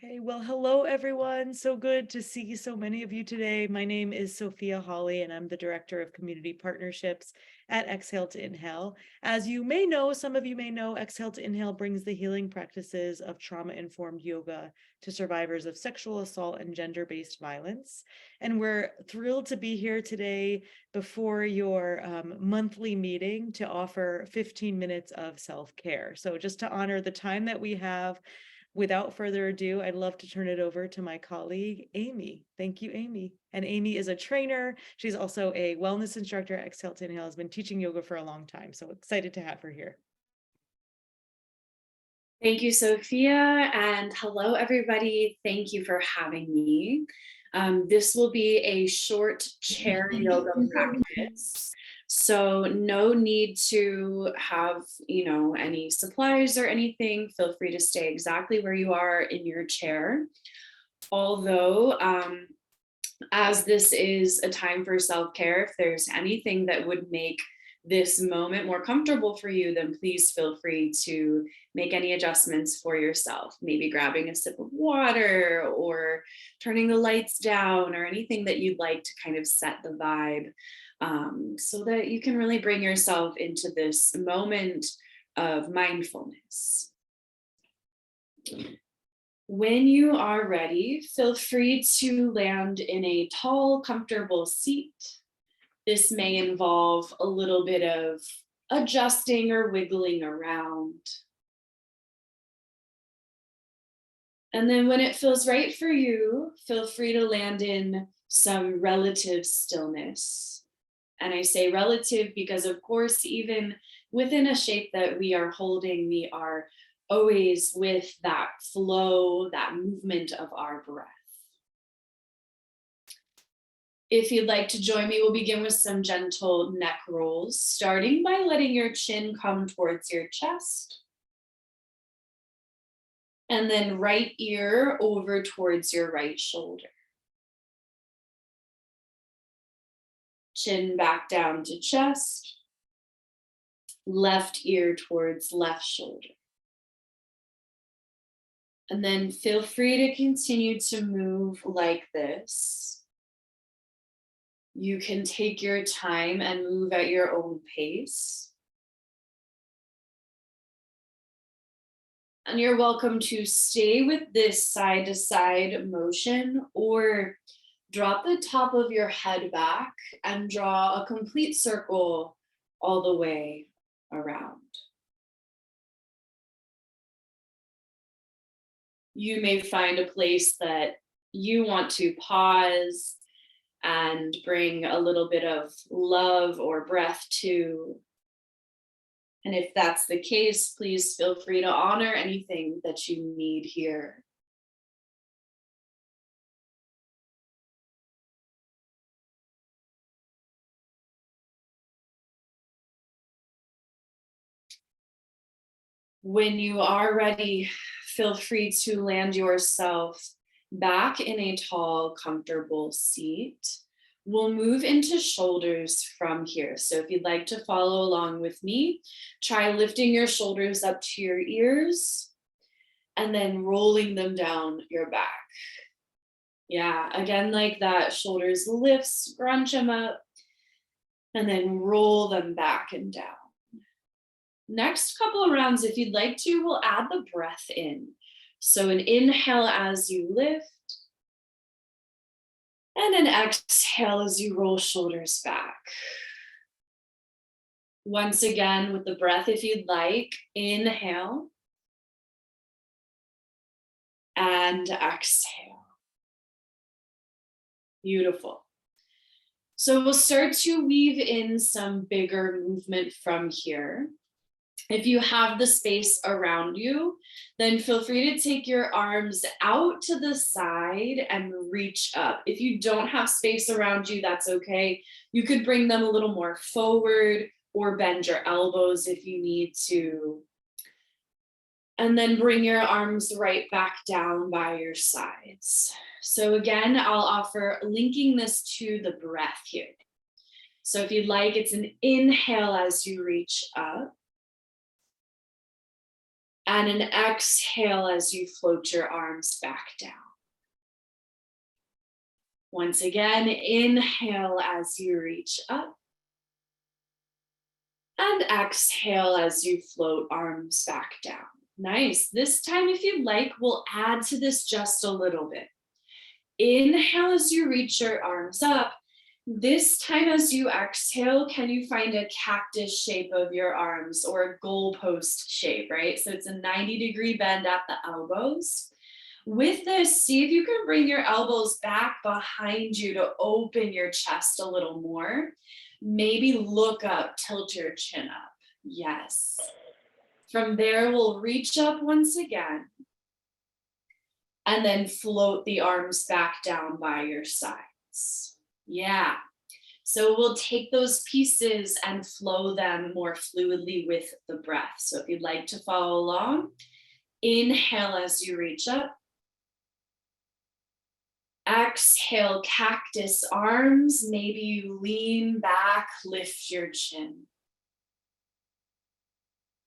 Okay, well, hello everyone. So good to see so many of you today. My name is Sophia Hawley, and I'm the Director of Community Partnerships at Exhale to Inhale. As you may know, some of you may know, Exhale to Inhale brings the healing practices of trauma-informed yoga to survivors of sexual assault and gender-based violence. And we're thrilled to be here today before your monthly meeting to offer 15 minutes of self-care. So just to honor the time that we have, without further ado, I'd love to turn it over to my colleague, Amy. Thank you, Amy. And Amy is a trainer. She's also a wellness instructor at Exhale to Inhale, has been teaching yoga for a long time. So excited to have her here. Thank you, Sophia, and hello, everybody. Thank you for having me. This will be a short chair yoga practice. So no need to have, any supplies or anything. Feel free to stay exactly where you are in your chair. Although, as this is a time for self-care, if there's anything that would make this moment more comfortable for you, then please feel free to make any adjustments for yourself. Maybe grabbing a sip of water or turning the lights down or anything that you'd like to kind of set the vibe, so that you can really bring yourself into this moment of mindfulness. When you are ready, feel free to land in a tall, comfortable seat. This may involve a little bit of adjusting or wiggling around. And then when it feels right for you, feel free to land in some relative stillness. And I say relative because, of course, even within a shape that we are holding, we are always with that flow, that movement of our breath. If you'd like to join me, we'll begin with some gentle neck rolls, starting by letting your chin come towards your chest. And then right ear over towards your right shoulder. Chin back down to chest. Left ear towards left shoulder. And then feel free to continue to move like this. You can take your time and move at your own pace. And you're welcome to stay with this side to side motion or drop the top of your head back and draw a complete circle all the way around. You may find a place that you want to pause and bring a little bit of love or breath to. And if that's the case, please feel free to honor anything that you need here. When you are ready, feel free to land yourself back in a tall, comfortable seat. We'll move into shoulders from here. So if you'd like to follow along with me, try lifting your shoulders up to your ears and then rolling them down your back. Yeah, again, like that, shoulders lift, scrunch them up, and then roll them back and down. Next couple of rounds, if you'd like to, we'll add the breath in. So an inhale as you lift, and an exhale as you roll shoulders back. Once again, with the breath, if you'd like, inhale and exhale. Beautiful. So we'll start to weave in some bigger movement from here. If you have the space around you, then feel free to take your arms out to the side and reach up. If you don't have space around you, that's okay. You could bring them a little more forward or bend your elbows if you need to. And then bring your arms right back down by your sides. So again, I'll offer linking this to the breath here. So if you'd like, it's an inhale as you reach up. And an exhale as you float your arms back down. Once again, inhale as you reach up. And exhale as you float arms back down. Nice. This time, if you'd like, we'll add to this just a little bit. Inhale as you reach your arms up. This time as you exhale, can you find a cactus shape of your arms or a goalpost shape, right? So it's a 90-degree bend at the elbows. With this, see if you can bring your elbows back behind you to open your chest a little more. Maybe look up, tilt your chin up. Yes. From there, we'll reach up once again. And then float the arms back down by your sides. Yeah. So we'll take those pieces and flow them more fluidly with the breath. So if you'd like to follow along, inhale as you reach up. Exhale, cactus arms. Maybe you lean back, lift your chin.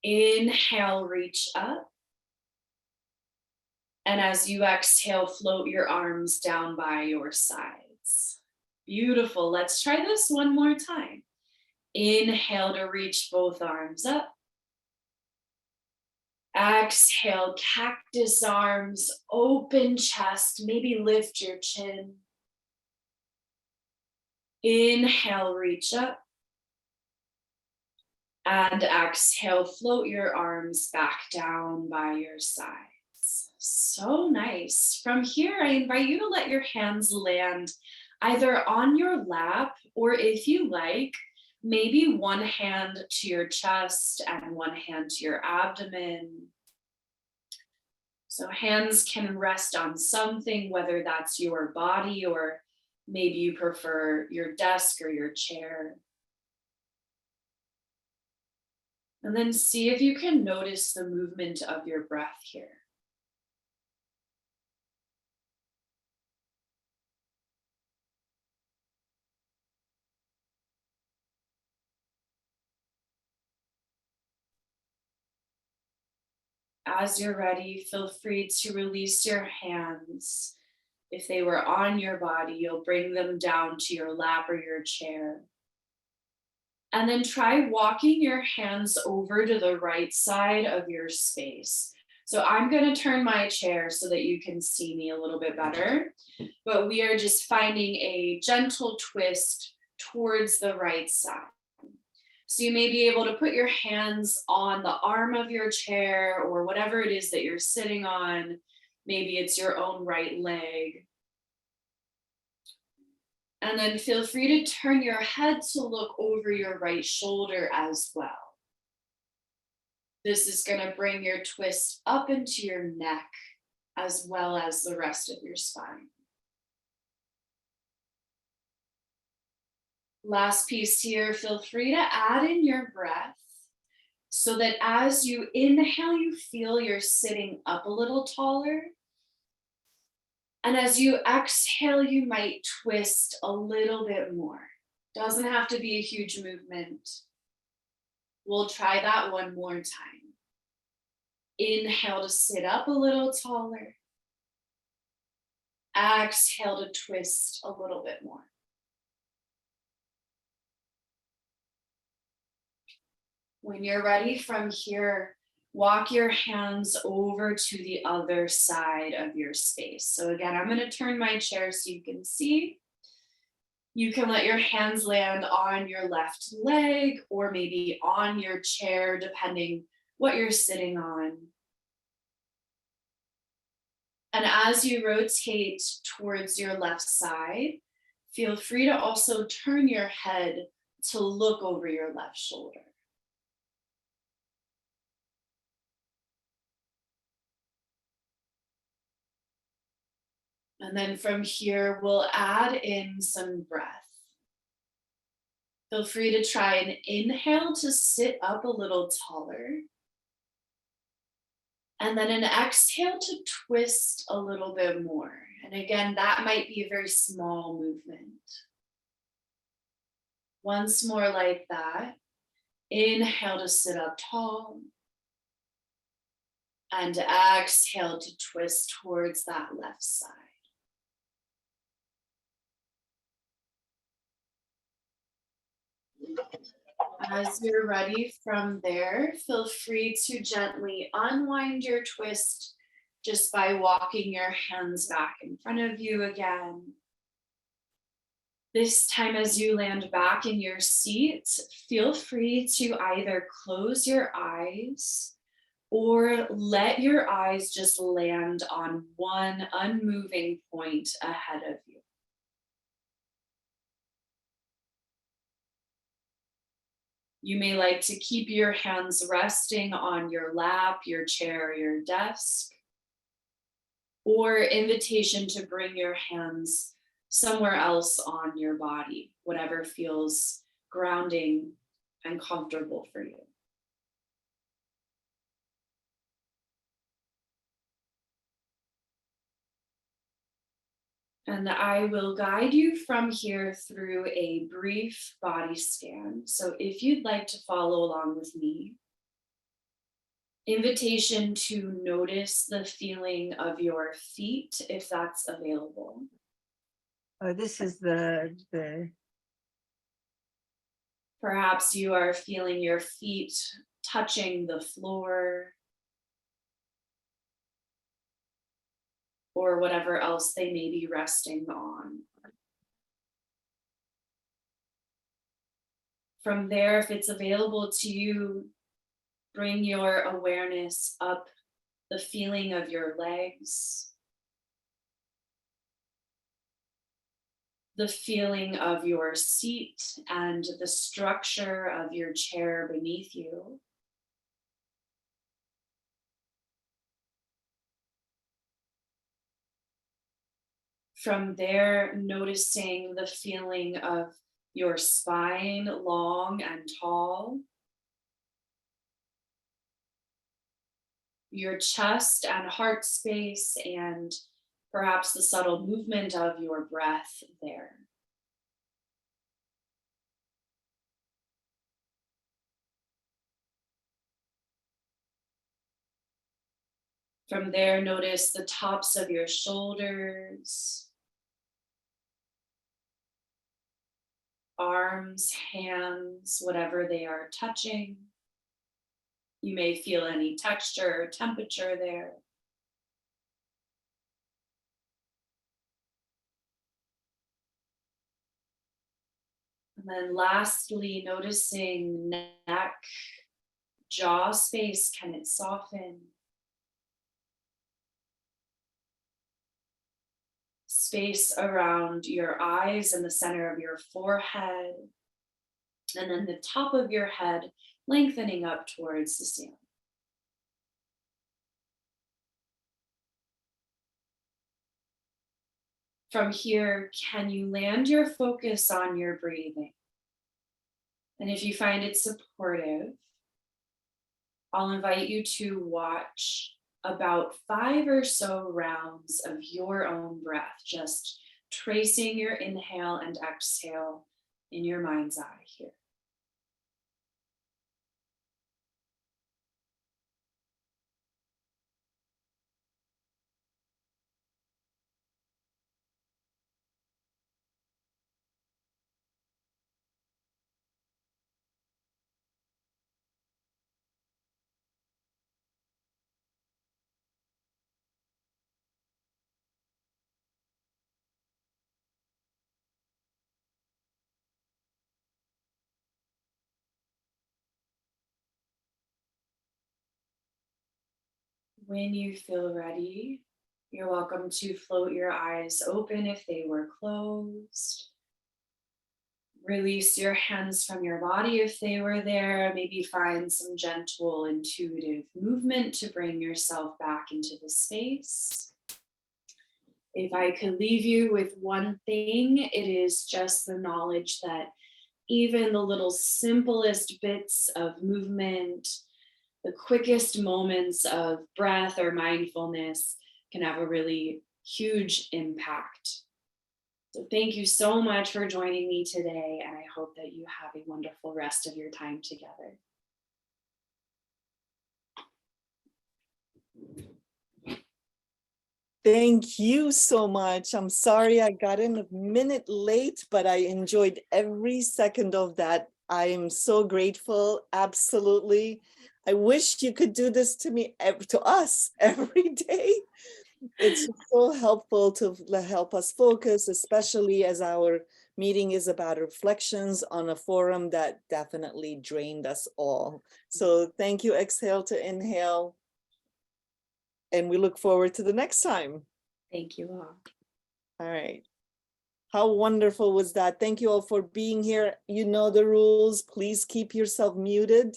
Inhale, reach up. And as you exhale, float your arms down by your sides. Beautiful. Let's try this one more time. Inhale to reach both arms up. Exhale, cactus arms, open chest, maybe lift your chin. Inhale, reach up. And exhale, float your arms back down by your sides. So nice. From here, I invite you to let your hands land either on your lap or, if you like, maybe one hand to your chest and one hand to your abdomen. So hands can rest on something, whether that's your body or maybe you prefer your desk or your chair. And then see if you can notice the movement of your breath here. As you're ready, feel free to release your hands. If they were on your body, you'll bring them down to your lap or your chair. And then try walking your hands over to the right side of your space. So I'm going to turn my chair so that you can see me a little bit better. But we are just finding a gentle twist towards the right side. So you may be able to put your hands on the arm of your chair or whatever it is that you're sitting on. Maybe it's your own right leg. And then feel free to turn your head to look over your right shoulder as well. This is going to bring your twist up into your neck as well as the rest of your spine. Last piece here, feel free to add in your breath so that as you inhale, you feel you're sitting up a little taller. And as you exhale, you might twist a little bit more. Doesn't have to be a huge movement. We'll try that one more time. Inhale to sit up a little taller. Exhale to twist a little bit more. When you're ready from here, walk your hands over to the other side of your space. So again, I'm going to turn my chair so you can see. You can let your hands land on your left leg or maybe on your chair, depending what you're sitting on. And as you rotate towards your left side, feel free to also turn your head to look over your left shoulder. And then from here, we'll add in some breath. Feel free to try and inhale to sit up a little taller. And then an exhale to twist a little bit more. And again, that might be a very small movement. Once more like that. Inhale to sit up tall. And exhale to twist towards that left side. As you're ready from there, feel free to gently unwind your twist just by walking your hands back in front of you again. This time, as you land back in your seat, feel free to either close your eyes or let your eyes just land on one unmoving point ahead of you. You may like to keep your hands resting on your lap, your chair, or your desk, or invitation to bring your hands somewhere else on your body, whatever feels grounding and comfortable for you. And I will guide you from here through a brief body scan. So if you'd like to follow along with me, invitation to notice the feeling of your feet, if that's available. Oh, this is the Perhaps you are feeling your feet touching the floor or whatever else they may be resting on. From there, if it's available to you, bring your awareness up the feeling of your legs, the feeling of your seat and the structure of your chair beneath you. From there, noticing the feeling of your spine, long and tall, your chest and heart space, and perhaps the subtle movement of your breath there. From there, notice the tops of your shoulders, arms, hands, whatever they are touching. You may feel any texture or temperature there. And then lastly, noticing neck, jaw space, can it soften? Space around your eyes and the center of your forehead. And then the top of your head lengthening up towards the ceiling. From here, can you land your focus on your breathing? And if you find it supportive, I'll invite you to watch about 5 or so rounds of your own breath, just tracing your inhale and exhale in your mind's eye here. When you feel ready, you're welcome to float your eyes open if they were closed. Release your hands from your body if they were there. Maybe find some gentle, intuitive movement to bring yourself back into the space. If I could leave you with one thing, it is just the knowledge that even the little simplest bits of movement, the quickest moments of breath or mindfulness can have a really huge impact. So thank you so much for joining me today, and I hope that you have a wonderful rest of your time together. Thank you so much. I'm sorry I got in a minute late, but I enjoyed every second of that. I am so grateful. Absolutely. I wish you could do this to me, to us every day. It's so helpful to help us focus, especially as our meeting is about reflections on a forum that definitely drained us all. So thank you, Exhale to Inhale. And we look forward to the next time. Thank you all. All right. How wonderful was that? Thank you all for being here. You know the rules. Please keep yourself muted.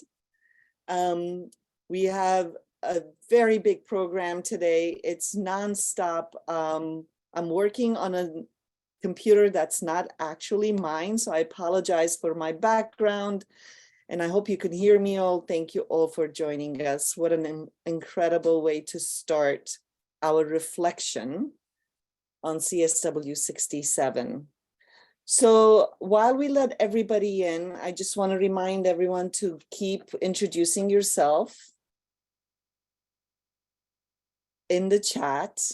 We have a very big program today. It's nonstop. I'm working on a computer that's not actually mine, so I apologize for my background. And I hope you can hear me all. Thank you all for joining us. What an incredible way to start our reflection on CSW67. So while we let everybody in, I just want to remind everyone to keep introducing yourself in the chat.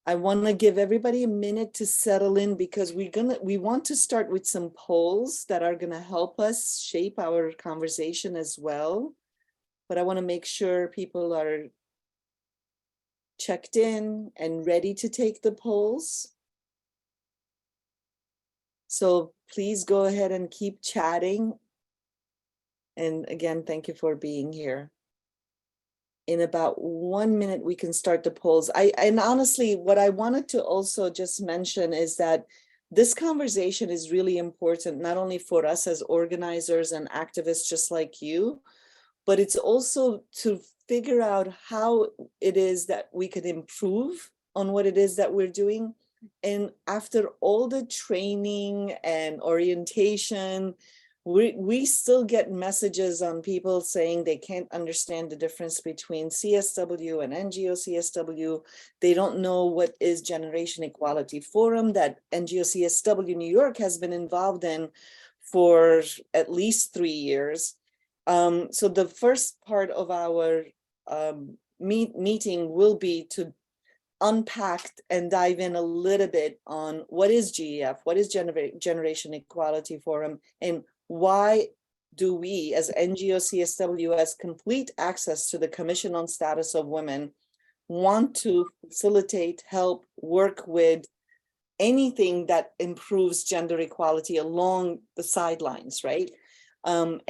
I want to give everybody a minute to settle in because we want to start with some polls that are going to help us shape our conversation as well. But I want to make sure people are checked in and ready to take the polls. So please go ahead and keep chatting. And again, thank you for being here. In about 1 minute, we can start the polls. And honestly, what I wanted to also just mention is that this conversation is really important, not only for us as organizers and activists just like you, but it's also to figure out how it is that we could improve on what it is that we're doing. And after all the training and orientation, we still get messages on people saying they can't understand the difference between CSW and NGO CSW. They don't know what is Generation Equality Forum that NGO CSW New York has been involved in for at least 3 years. So the first part of our meeting will be to unpack and dive in a little bit on what is GEF, what is Generation Equality Forum, and why do we as NGO CSW has complete access to the Commission on Status of Women want to facilitate, help, work with anything that improves gender equality along the sidelines, right? And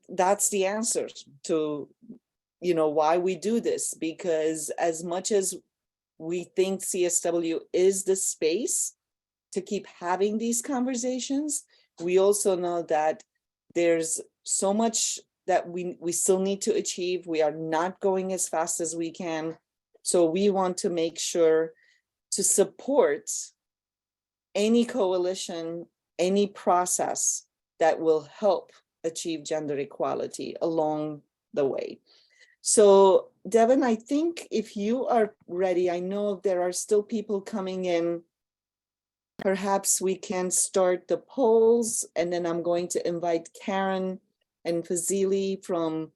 that's the answer to, why we do this, because as much as we think CSW is the space to keep having these conversations, we also know that there's so much that we still need to achieve. We are not going as fast as we can. So we want to make sure to support any coalition, any process that will help achieve gender equality along the way. So Devin, I think if you are ready, I know there are still people coming in. Perhaps we can start the polls, and then I'm going to invite Karen and Fazili from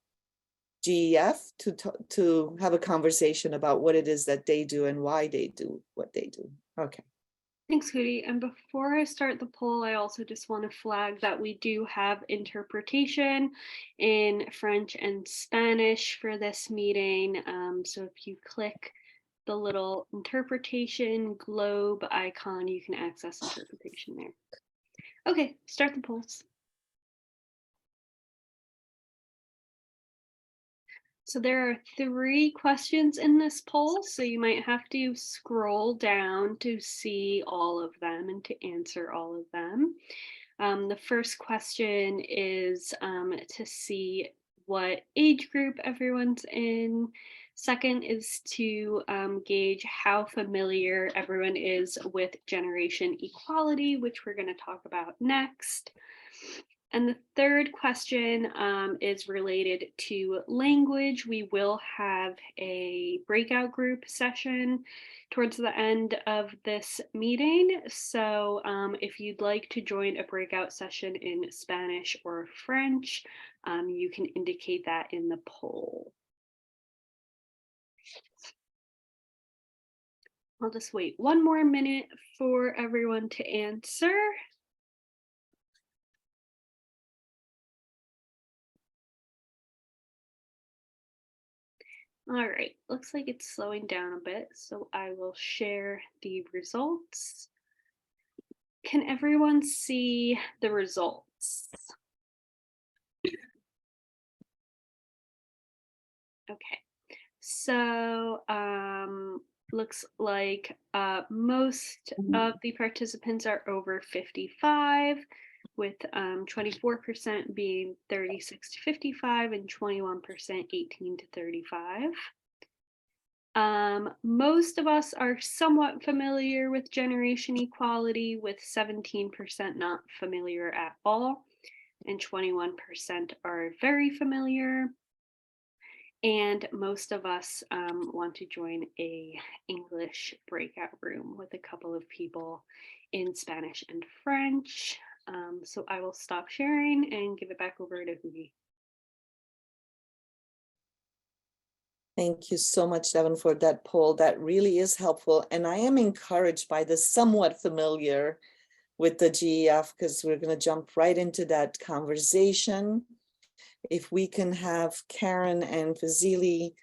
GEF to have a conversation about what it is that they do and why they do what they do. Okay. Thanks, Hootie. And before I start the poll, I also just want to flag that we do have interpretation in French and Spanish for this meeting. So if you click the little interpretation globe icon, you can access interpretation there. Okay, start the polls. So there are 3 questions in this poll, so you might have to scroll down to see all of them and to answer all of them. The first question is to see what age group everyone's in. Second is to gauge how familiar everyone is with generation equality, which we're going to talk about next. And the third question is related to language. We will have a breakout group session towards the end of this meeting. So if you'd like to join a breakout session in Spanish or French, you can indicate that in the poll. I'll just wait one more minute for everyone to answer. All right, looks like it's slowing down a bit, so I will share the results. Can everyone see the results? Okay, so looks like most of the participants are over 55, with 24% being 36 to 55 and 21% 18 to 35. Most of us are somewhat familiar with generation equality, with 17% not familiar at all, and 21% are very familiar. And most of us want to join a English breakout room with a couple of people in Spanish and French. So I will stop sharing and give it back over to Hugi. Thank you so much, Devin, for that poll. That really is helpful. And I am encouraged by the somewhat familiar with the GEF, because we're going to jump right into that conversation. If we can have Karen and Vasily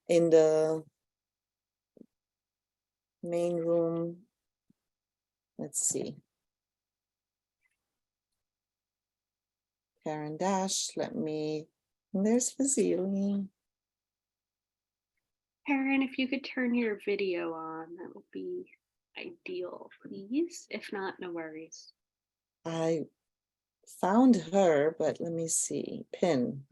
in the main room. Let's see. Karen Dash, there's Vasily. Karen, if you could turn your video on, that would be ideal, please. If not, no worries. I found her, but let me see. Pin.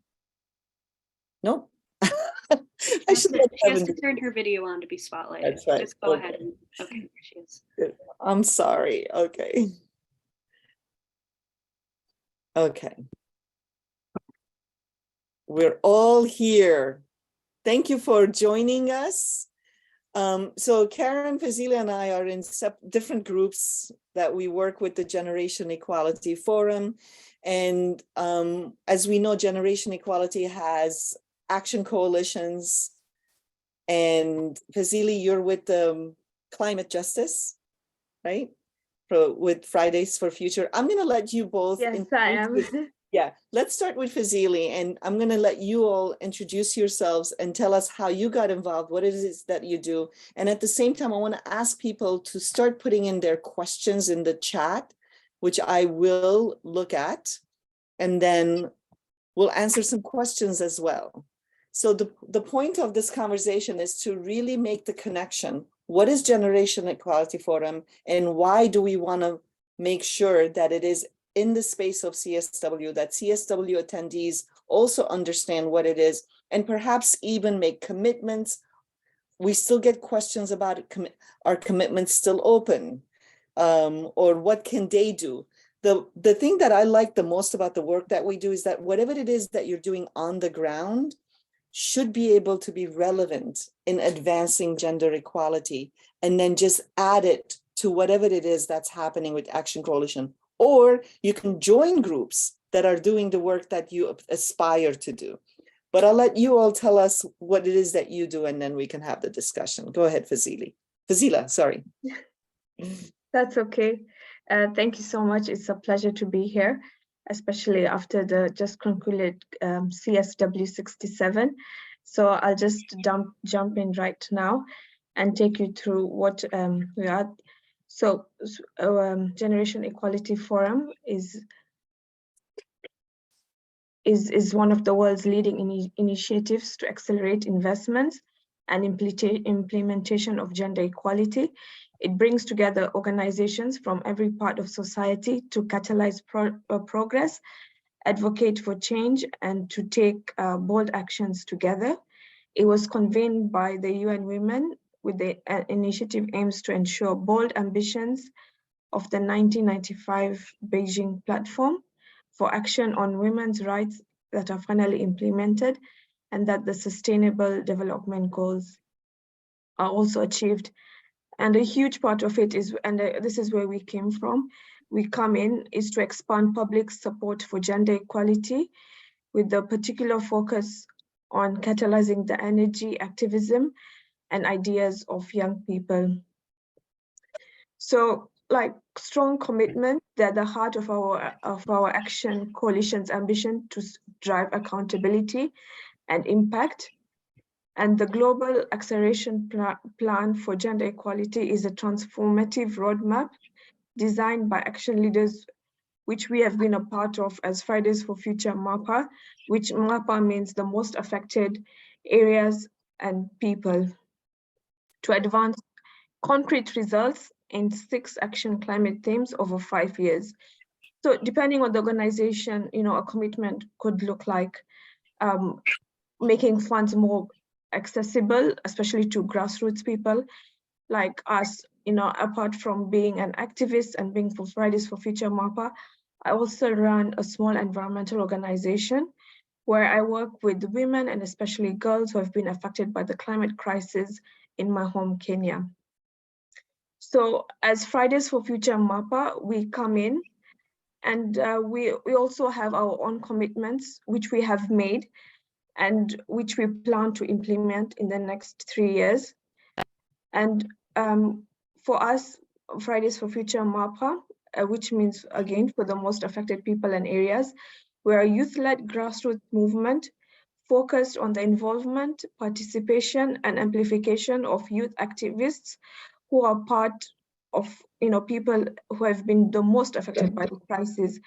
Nope. I should let She has Devin to do turn it. her video on to be spotlighted. That's right. Just go Okay. ahead and okay, there she is. I'm sorry. Okay. Okay. We're all here. Thank you for joining us. So Karen, Vasily, and I are in different groups that we work with the Generation Equality Forum. And as we know, Generation Equality has action coalitions. And Vasily, you're with Climate Justice, right? With Fridays for Future. I'm going to let you both. Yes, I am. Yeah, let's start with Vasily, and I'm going to let you all introduce yourselves and tell us how you got involved, what it is that you do. And at the same time, I want to ask people to start putting in their questions in the chat, which I will look at, and then we'll answer some questions as well. So the point of this conversation is to really make the connection. What is Generation Equality Forum, and why do we want to make sure that it is in the space of CSW, that CSW attendees also understand what it is, and perhaps even make commitments. We still get questions about it. Are commitments still open? Or what can they do? The thing that I like the most about the work that we do is that whatever it is that you're doing on the ground should be able to be relevant in advancing gender equality, and then just add it to whatever it is that's happening with Action Coalition. Or you can join groups that are doing the work that you aspire to do. But I'll let you all tell us what it is that you do, and then we can have the discussion. Go ahead, Fazila, sorry. That's okay. Thank you so much. It's a pleasure to be here, especially after the just concluded CSW67. So I'll just jump in right now and take you through what we are. So Generation Equality Forum is one of the world's leading initiatives to accelerate investments and implementation of gender equality. It brings together organizations from every part of society to catalyze progress, advocate for change, and to take bold actions together. It was convened by the UN Women, with the initiative aims to ensure bold ambitions of the 1995 Beijing Platform for action on women's rights that are finally implemented, and that the Sustainable Development Goals are also achieved. And a huge part of it is, and this is where we came from, we come in, is to expand public support for gender equality, with the particular focus on catalyzing the energy, activism, and ideas of young people. So like strong commitment, they're the heart of our action coalition's ambition to drive accountability and impact. And the Global Acceleration Plan for Gender Equality is a transformative roadmap designed by action leaders, which we have been a part of as Fridays for Future MAPA, which MAPA means the most affected areas and people, to advance concrete results in 6 action climate themes over 5 years. So depending on the organization, a commitment could look like making funds more accessible, especially to grassroots people like us. Apart from being an activist and being for Fridays for Future MAPA, I also run a small environmental organization where I work with women and especially girls who have been affected by the climate crisis in my home, Kenya. So as Fridays for Future MAPA, we come in and we also have our own commitments, which we have made and which we plan to implement in the next 3 years. And for us, Fridays for Future MAPA, which means, again, for the most affected people and areas, we're a youth-led grassroots movement focused on the involvement, participation, and amplification of youth activists who are part of people who have been the most affected by the crisis.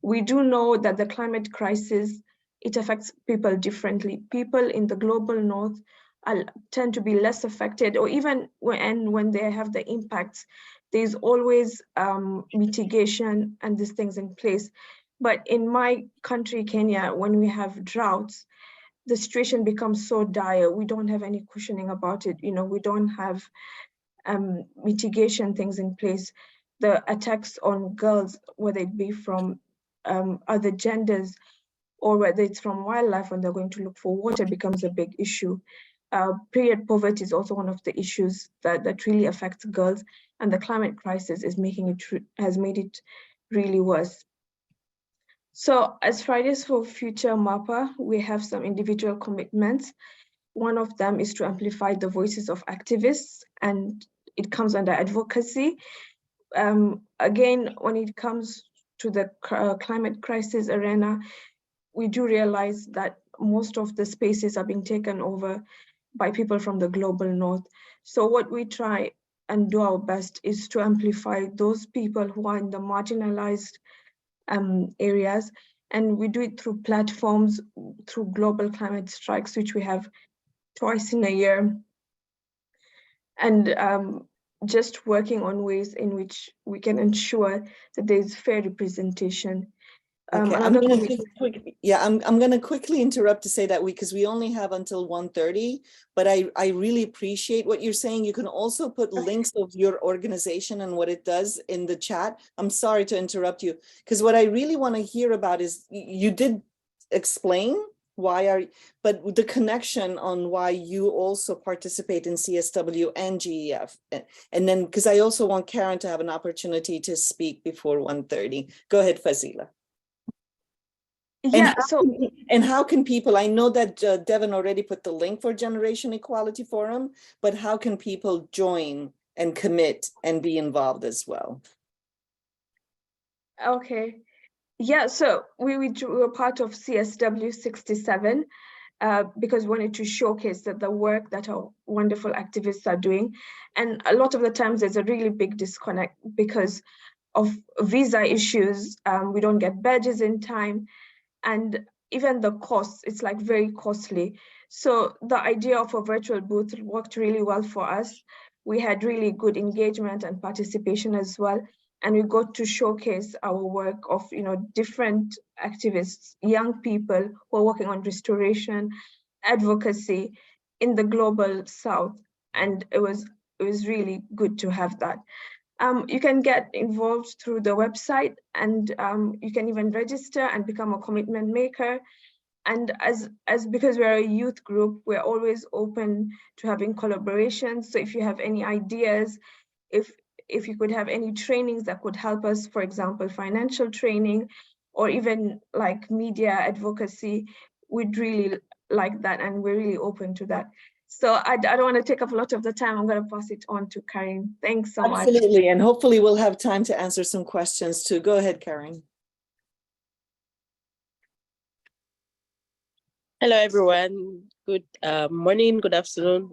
We do know that the climate crisis, it affects people differently. People in the global north tend to be less affected, or even when they have the impacts, there's always mitigation and these things in place. But in my country, Kenya, when we have droughts, the situation becomes so dire. We don't have any cushioning about it. We don't have mitigation things in place. The attacks on girls, whether it be from other genders or whether it's from wildlife when they're going to look for water, becomes a big issue. Period poverty is also one of the issues that really affects girls, and the climate crisis has made it really worse. So as Fridays for Future MAPA, we have some individual commitments. One of them is to amplify the voices of activists, and it comes under advocacy. Again, when it comes to the climate crisis arena, we do realize that most of the spaces are being taken over by people from the global north. So what we try and do our best is to amplify those people who are in the marginalized areas. And we do it through platforms, through global climate strikes, which we have twice in a year. And just working on ways in which we can ensure that there's fair representation. Okay, I'm gonna quickly interrupt to say that because we only have until 1:30, but I really appreciate what you're saying. You can also put links of your organization and what it does in the chat. I'm sorry to interrupt you, because what I really want to hear about is you did explain but the connection on why you also participate in CSW and GEF. And then, because I also want Karen to have an opportunity to speak before 1:30. Go ahead, Fazila. Yeah, and how can people, I know that Devin already put the link for Generation Equality Forum, but how can people join and commit and be involved as well? Okay. Yeah, so we were part of CSW67 because we wanted to showcase the work that our wonderful activists are doing. And a lot of the times there's a really big disconnect because of visa issues. We don't get badges in time. And even the costs, it's like very costly. So the idea of a virtual booth worked really well for us. We had really good engagement and participation as well. And we got to showcase our work of different activists, young people who are working on restoration, advocacy in the global south. And it was really good to have that. You can get involved through the website, and you can even register and become a commitment maker. And as because we're a youth group, we're always open to having collaborations. So if you have any ideas, if you could have any trainings that could help us, for example, financial training, or even like media advocacy, we'd really like that, and we're really open to that. So I don't want to take up a lot of the time. I'm going to pass it on to Karen. Thanks so much. Absolutely, and hopefully we'll have time to answer some questions too. Go ahead, Karen. Hello, everyone. Good morning, good afternoon.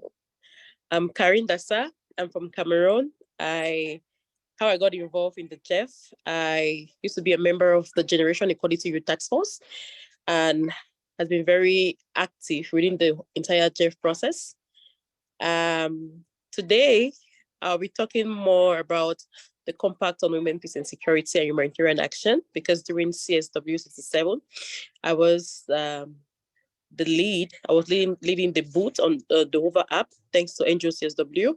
I'm Karin Dassa. I'm from Cameroon. How I got involved in the GEF, I used to be a member of the Generation Equality Youth Task Force and has been very active within the entire GEF process. Today, I'll be talking more about the Compact on Women, Peace and Security and Humanitarian Action, because during CSW67, I was the lead. I was leading the booth on the Hoover app, thanks to NGO CSW.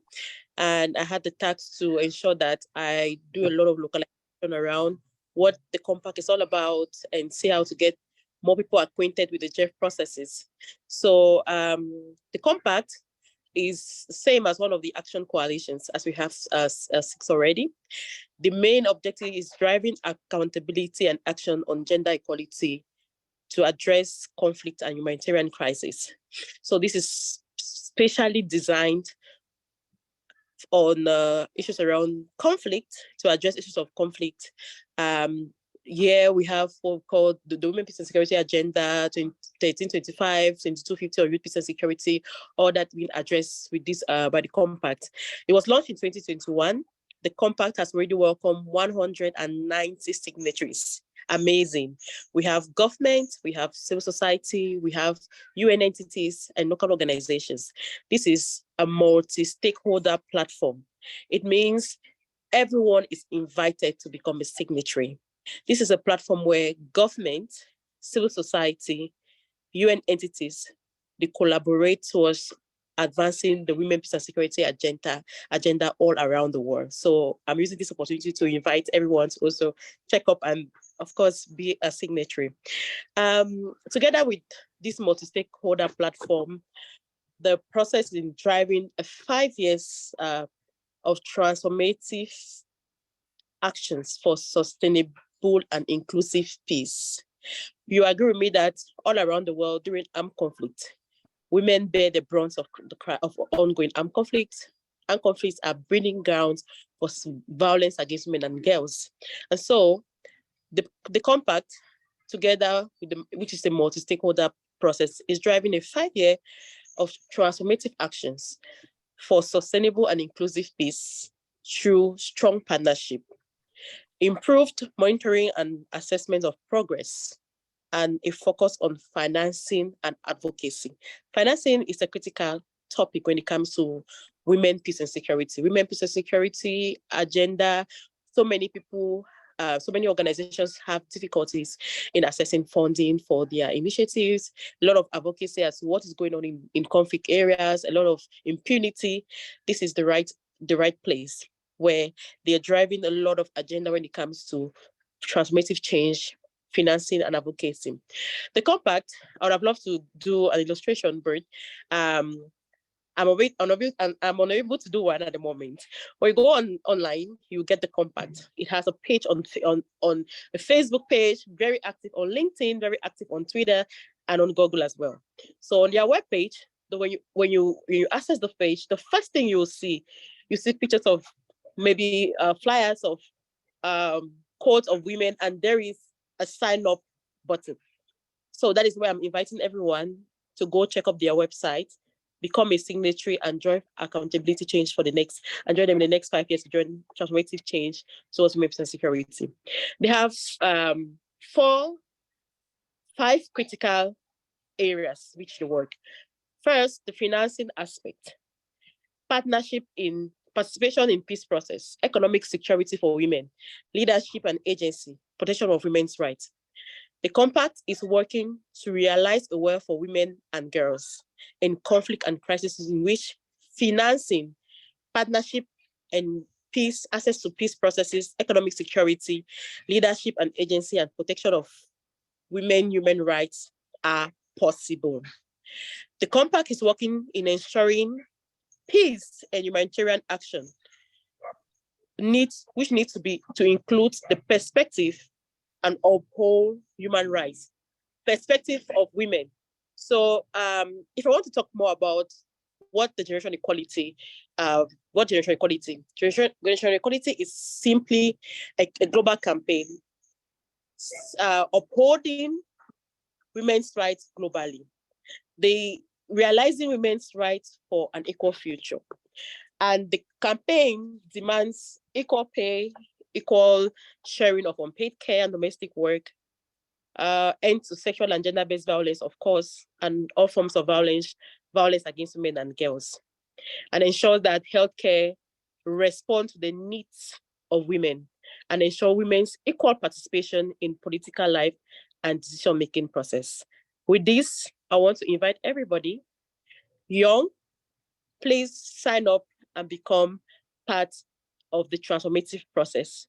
And I had the task to ensure that I do a lot of localization around what the compact is all about and see how to get more people acquainted with the GEF processes. So the compact is the same as one of the action coalitions, as we have 6 already. The main objective is driving accountability and action on gender equality to address conflict and humanitarian crisis. So this is specially designed on issues around conflict, to address issues of conflict. Here we have what we call the Women, Peace and Security Agenda 1325, 2250 on Youth, Peace and Security, all that being addressed with this by the compact. It was launched in 2021. The compact has already welcomed 190 signatories. Amazing. We have government, we have civil society, we have UN entities and local organizations. This is a multi-stakeholder platform. It means everyone is invited to become a signatory. This is a platform where government, civil society, UN entities, they collaborate towards advancing the Women, Peace and Security agenda all around the world. So I'm using this opportunity to invite everyone to also check up and, of course, be a signatory. Together with this multi-stakeholder platform, the process is driving 5 years of transformative actions for sustainable and inclusive peace. You agree with me that all around the world during armed conflict, women bear the brunt of ongoing armed conflict, and conflicts are breeding grounds for violence against women and girls. And so the compact, together with which is a multi-stakeholder process, is driving a 5-year of transformative actions for sustainable and inclusive peace through strong partnership, improved monitoring and assessment of progress, and a focus on financing and advocacy. Financing is a critical topic when it comes to women, peace and security. Women, peace and security agenda, so many people, so many organizations have difficulties in accessing funding for their initiatives, a lot of advocacy as to what is going on in conflict areas, a lot of impunity. This is the right place where they're driving a lot of agenda when it comes to transformative change, financing and advocacy. The compact, I would have loved to do an illustration, but I'm unable to do one at the moment. When you go online, you get the compact. It has a page on a Facebook page, very active on LinkedIn, very active on Twitter, and on Google as well. So on their webpage, when you access the page, the first thing you see pictures of maybe flyers of quotes of women, and there is a sign up button. So that is where I'm inviting everyone to go check up their website, become a signatory, and join accountability change and join them in the next 5 years to join transformative change towards women, peace and security. They have 5 critical areas which they work. First, the financing aspect, participation in peace process, economic security for women, leadership and agency, protection of women's rights. The compact is working to realize a world for women and girls in conflict and crises in which financing, partnership and peace, access to peace processes, economic security, leadership and agency, and protection of women human rights are possible. The compact is working in ensuring peace and humanitarian action which needs to include the perspective and uphold human rights, perspective of women. So if I want to talk more about what the generation equality, what generation equality? Generation equality is simply a global campaign upholding women's rights globally. They realizing women's rights for an equal future. And the campaign demands equal pay, equal sharing of unpaid care and domestic work, end to sexual and gender-based violence, of course, and all forms of violence against women and girls, and ensure that healthcare responds to the needs of women and ensure women's equal participation in political life and decision-making process. With this, I want to invite everybody, young, please sign up and become part of the transformative process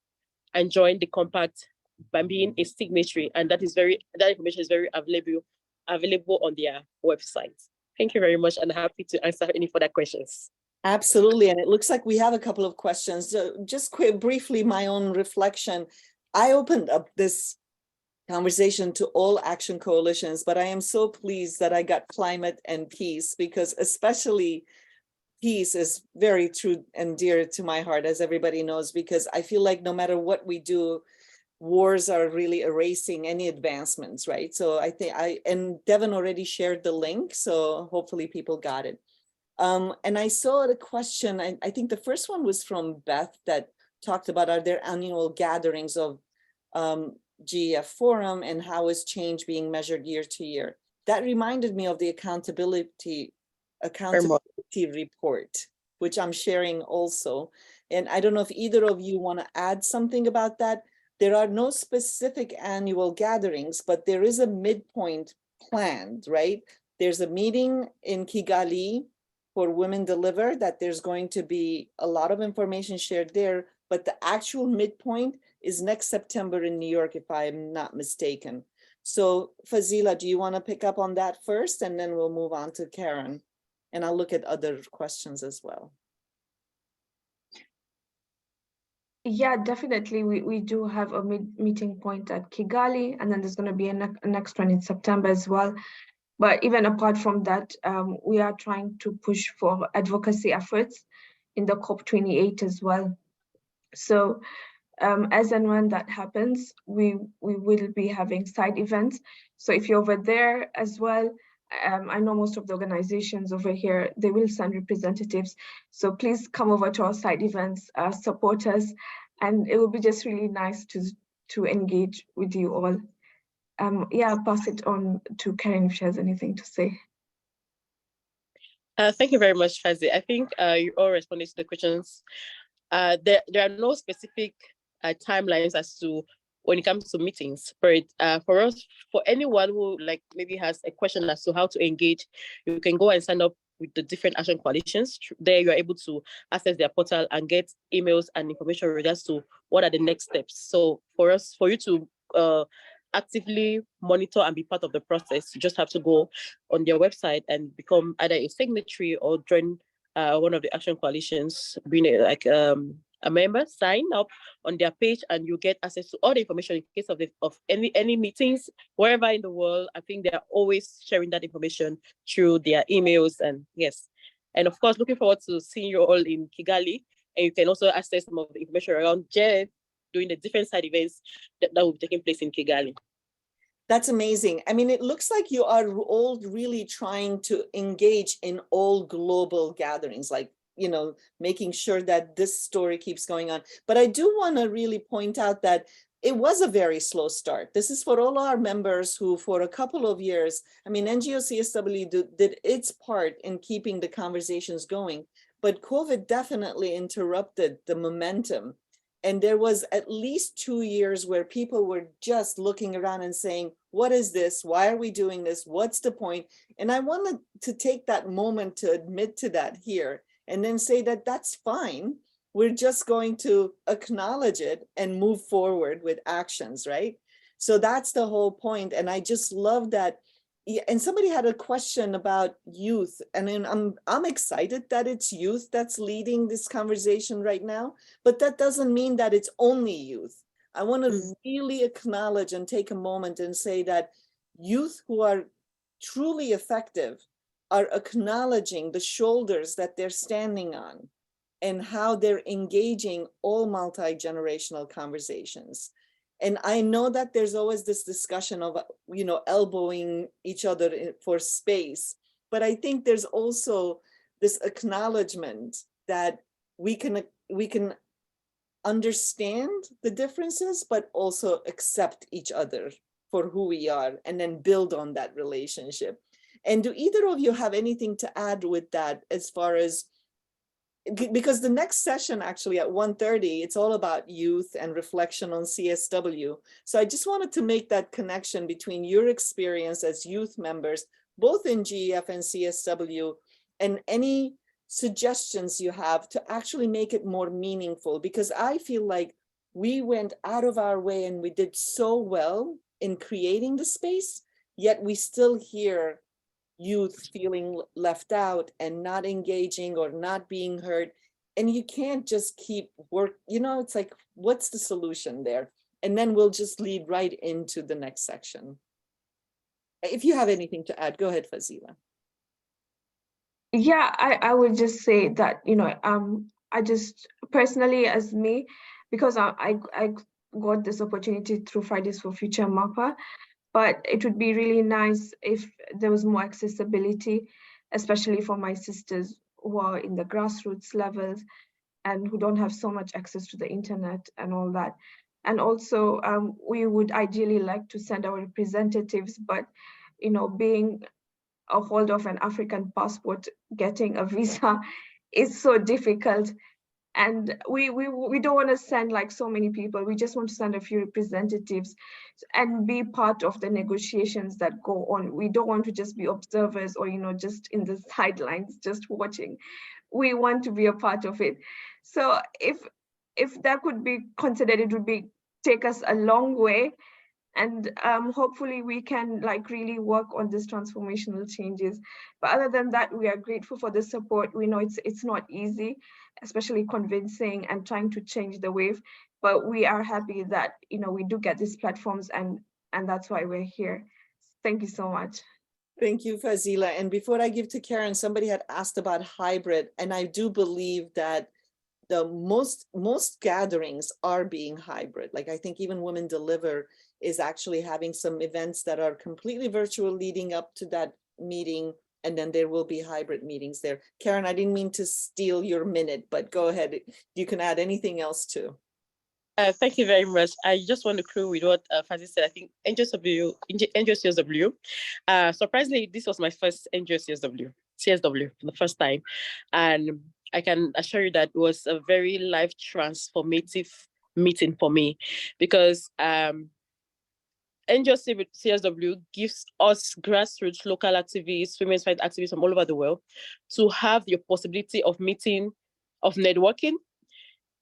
and join the compact by being a signatory. And that information is very available on their website. Thank you very much, and happy to answer any further questions. Absolutely. And it looks like we have a couple of questions. Just briefly, my own reflection. I opened up this conversation to all action coalitions, but I am so pleased that I got climate and peace, because especially peace is very true and dear to my heart, as everybody knows, because I feel like no matter what we do, wars are really erasing any advancements, right? So I think and Devin already shared the link, so hopefully people got it. And I saw the question, I think the first one was from Beth, that talked about, are there annual gatherings of GEF Forum and how is change being measured year to year? That reminded me of the accountability report, which I'm sharing also. And I don't know if either of you want to add something about that. There are no specific annual gatherings, but there is a midpoint planned, right? There's a meeting in Kigali for Women Deliver, that there's going to be a lot of information shared there, but the actual midpoint is next September in New York, if I'm not mistaken. So Fazila, do you want to pick up on that first, and then we'll move on to Karen, and I'll look at other questions as well. Yeah, definitely. We do have a meeting point at Kigali, and then there's going to be a next one in September as well. But even apart from that, we are trying to push for advocacy efforts in the COP28 as well. So as and when that happens, we will be having side events. So if you're over there as well, I know most of the organizations over here, they will send representatives. So please come over to our side events, support us, and it will be just really nice to engage with you all. Yeah, I'll pass it on to Karen if she has anything to say. Thank you very much, Fazi. I think you all responded to the questions. There are no specific timelines as to when it comes to meetings, but for us, for anyone who maybe has a question as to how to engage, you can go and sign up with the different action coalitions. There you are able to access their portal and get emails and information regards to what are the next steps. So for you to actively monitor and be part of the process, you just have to go on their website and become either a signatory or join one of the action coalitions, being a member. Sign up on their page and you get access to all the information in case of any meetings wherever in the world. I think they're always sharing that information through their emails, and yes, and of course looking forward to seeing you all in Kigali. And you can also access some of the information around GEF, doing the different side events that will be taking place in Kigali. That's amazing. I mean, it looks like you are all really trying to engage in all global gatherings, making sure that this story keeps going on. But I do want to really point out that it was a very slow start. This is for all our members who, for a couple of years, NGO CSW did its part in keeping the conversations going, but COVID definitely interrupted the momentum. And there was at least 2 years where people were just looking around and saying, what is this? Why are we doing this? What's the point? And I wanted to take that moment to admit to that here and then say that that's fine. We're just going to acknowledge it and move forward with actions, right? So that's the whole point. And I just love that. And somebody had a question about youth, and then I'm excited that it's youth that's leading this conversation right now, but that doesn't mean that it's only youth. I want to really acknowledge and take a moment and say that youth who are truly effective are acknowledging the shoulders that they're standing on and how they're engaging all multi-generational conversations. And I know that there's always this discussion of, elbowing each other for space, but I think there's also this acknowledgement that we can understand the differences, but also accept each other for who we are and then build on that relationship. And do either of you have anything to add with that as far as, because the next session actually at 1:30, it's all about youth and reflection on CSW. So I just wanted to make that connection between your experience as youth members, both in GEF and CSW, and any suggestions you have to actually make it more meaningful, because I feel like we went out of our way and we did so well in creating the space, yet we still hear youth feeling left out and not engaging or not being heard. And you can't just keep it's like, what's the solution there? And then we'll just lead right into the next section. If you have anything to add, go ahead, Fazila. Yeah, I would just say that, I just personally, as me, because I got this opportunity through Fridays for Future MAPA, but it would be really nice if there was more accessibility, especially for my sisters who are in the grassroots levels and who don't have so much access to the internet and all that. And also, we would ideally like to send our representatives, but, being a holder of an African passport, getting a visa is so difficult. And we don't want to send like so many people. We just want to send a few representatives and be part of the negotiations that go on. We don't want to just be observers or, just in the sidelines, just watching. We want to be a part of it. So if that could be considered, it would take us a long way. And hopefully we can really work on these transformational changes. But other than that, we are grateful for the support. We know it's not easy, especially convincing and trying to change the wave. But we are happy that we do get these platforms, and that's why we're here. Thank you so much. Thank you, Fazila. And before I give to Karen, somebody had asked about hybrid, and I do believe that the most gatherings are being hybrid. Like, I think even Women Deliver is actually having some events that are completely virtual leading up to that meeting, and then there will be hybrid meetings there. Karen, I didn't mean to steal your minute, but go ahead. You can add anything else too. Thank you very much. I just want to conclude with what Fazil said. I think NGO CSW. Surprisingly, this was my first NGO CSW for the first time. And I can assure you that it was a very life transformative meeting for me, because NGO CSW gives us grassroots local activists, women's rights activists from all over the world to have the possibility of meeting, of networking,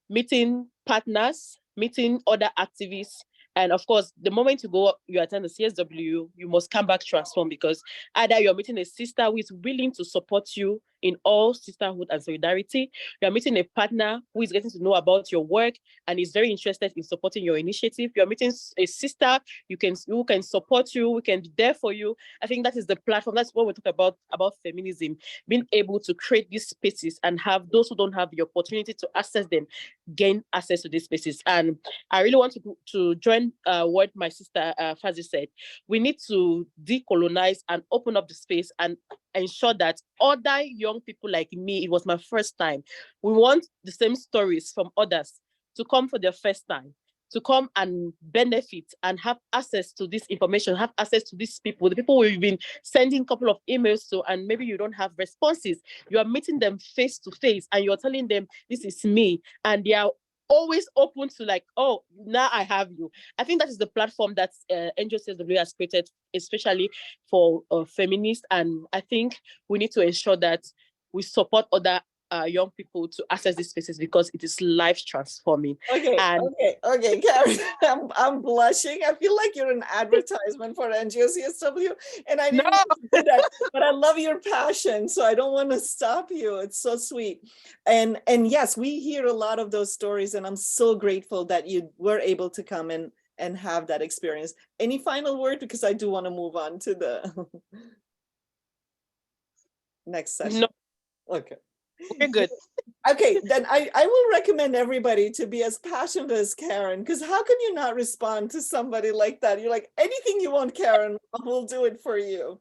meeting partners, meeting other activists. And of course, the moment you attend the CSW, you must come back transformed, because either you're meeting a sister who is willing to support you in all sisterhood and solidarity, you're meeting a partner who is getting to know about your work and is very interested in supporting your initiative. You're meeting a sister who can support you, who can be there for you. I think that is the platform. That's what we talk about feminism, being able to create these spaces and have those who don't have the opportunity to access them gain access to these spaces. And I really want to join what my sister Fazi said. We need to decolonize and open up the space and ensure that other young people like me, it was my first time. We want the same stories from others to come for their first time, to come and benefit and have access to this information, have access to these people, the people we've been sending a couple of emails to, and maybe you don't have responses. You are meeting them face to face and you're telling them, this is me. And they are always open to like, oh, now I have you. I think that is the platform that NGO CSW has created, especially for feminists. And I think we need to ensure that we support other young people to access these spaces, because it is life transforming. Okay, Karen, I'm blushing. I feel like you're an advertisement for NGO CSW, and I didn't mean to do that, but I love your passion, so I don't want to stop you. It's so sweet. And yes, we hear a lot of those stories, and I'm so grateful that you were able to come and have that experience. Any final word? Because I do want to move on to the next session? No, Okay. we're good. Okay, then I will recommend everybody to be as passionate as Karen, because how can you not respond to somebody like that? You're like, anything you want, Karen, we'll do it for you.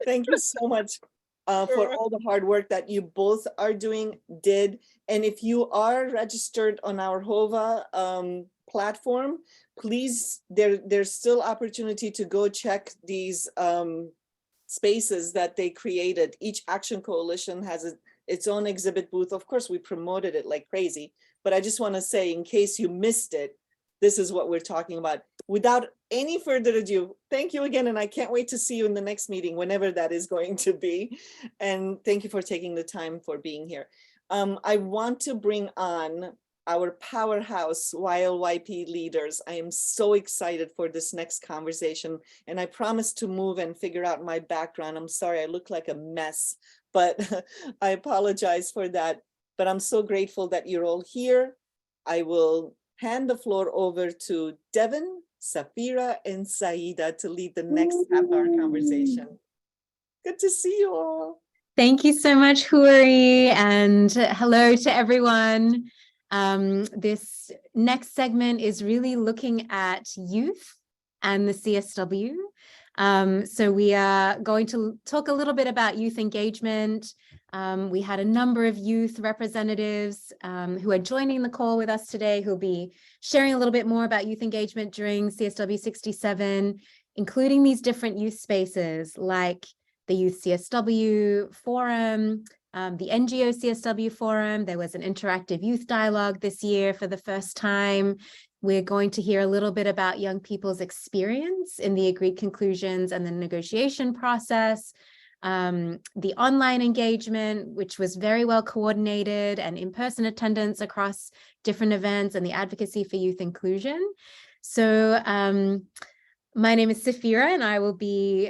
Thank you so much for all the hard work that you both are doing, did. And if you are registered on our HOVA platform, please, there's still opportunity to go check these spaces that they created. Each Action Coalition has its own exhibit booth. Of course, we promoted it like crazy, but I just want to say, in case you missed it, this is what we're talking about. Without any further ado, thank you again, and I can't wait to see you in the next meeting, whenever that is going to be. And thank you for taking the time for being here. I want to bring on our powerhouse YLYP leaders. I am so excited for this next conversation, and I promise to move and figure out my background. I'm sorry, I look like a mess, but I apologize for that. But I'm so grateful that you're all here. I will hand the floor over to Devin, Safira, and Saida to lead the next half-hour conversation. Good to see you all. Thank you so much, Huri, and hello to everyone. This next segment is really looking at youth and the CSW. So we are going to talk a little bit about youth engagement. We had a number of youth representatives who are joining the call with us today, who'll be sharing a little bit more about youth engagement during CSW67, including these different youth spaces like the Youth CSW Forum, the NGO CSW Forum. There was an interactive youth dialogue this year for the first time. We're going to hear a little bit about young people's experience in the agreed conclusions and the negotiation process, the online engagement, which was very well coordinated, and in-person attendance across different events, and the advocacy for youth inclusion. So my name is Safira, and I will be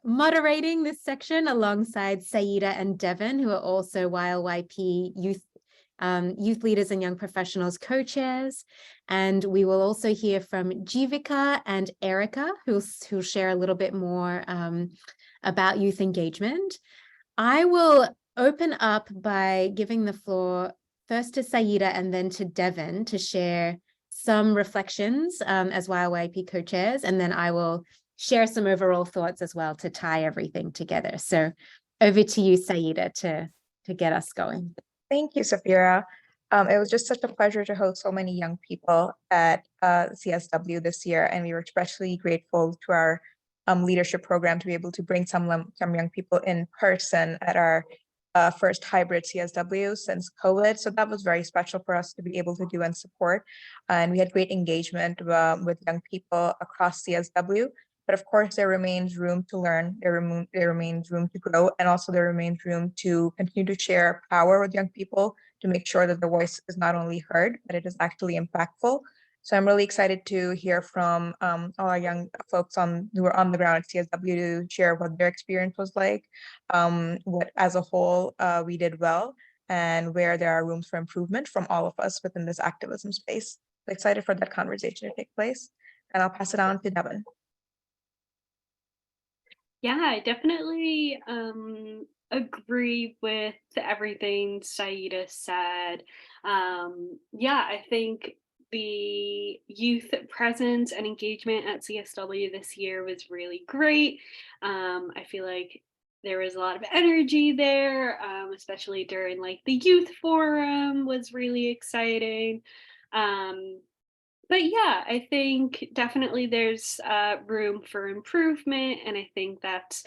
moderating this section alongside Saida and Devin, who are also YLYP youth leaders and young professionals co-chairs. And we will also hear from Jivika and Erica, who'll share a little bit more about youth engagement. I will open up by giving the floor first to Saida and then to Devin to share some reflections as YLYP co-chairs, and then I will share some overall thoughts as well to tie everything together. So over to you, Saida, to get us going. Thank you, Safira. It was just such a pleasure to host so many young people at CSW this year, and we were especially grateful to our leadership program to be able to bring some young people in person at our first hybrid CSW since COVID. So that was very special for us to be able to do and support. And we had great engagement with young people across CSW. But of course, there remains room to learn, there remains room to grow, and also there remains room to continue to share power with young people to make sure that the voice is not only heard, but it is actually impactful. So I'm really excited to hear from all our young folks who are on the ground at CSW to share what their experience was like, what as a whole we did well, and where there are rooms for improvement from all of us within this activism space. So excited for that conversation to take place. And I'll pass it on to Devin. Yeah, I definitely agree with everything Saida said. Yeah, I think the youth presence and engagement at CSW this year was really great. I feel like there was a lot of energy there, especially during like the youth forum was really exciting. But yeah, I think definitely there's room for improvement, and I think that's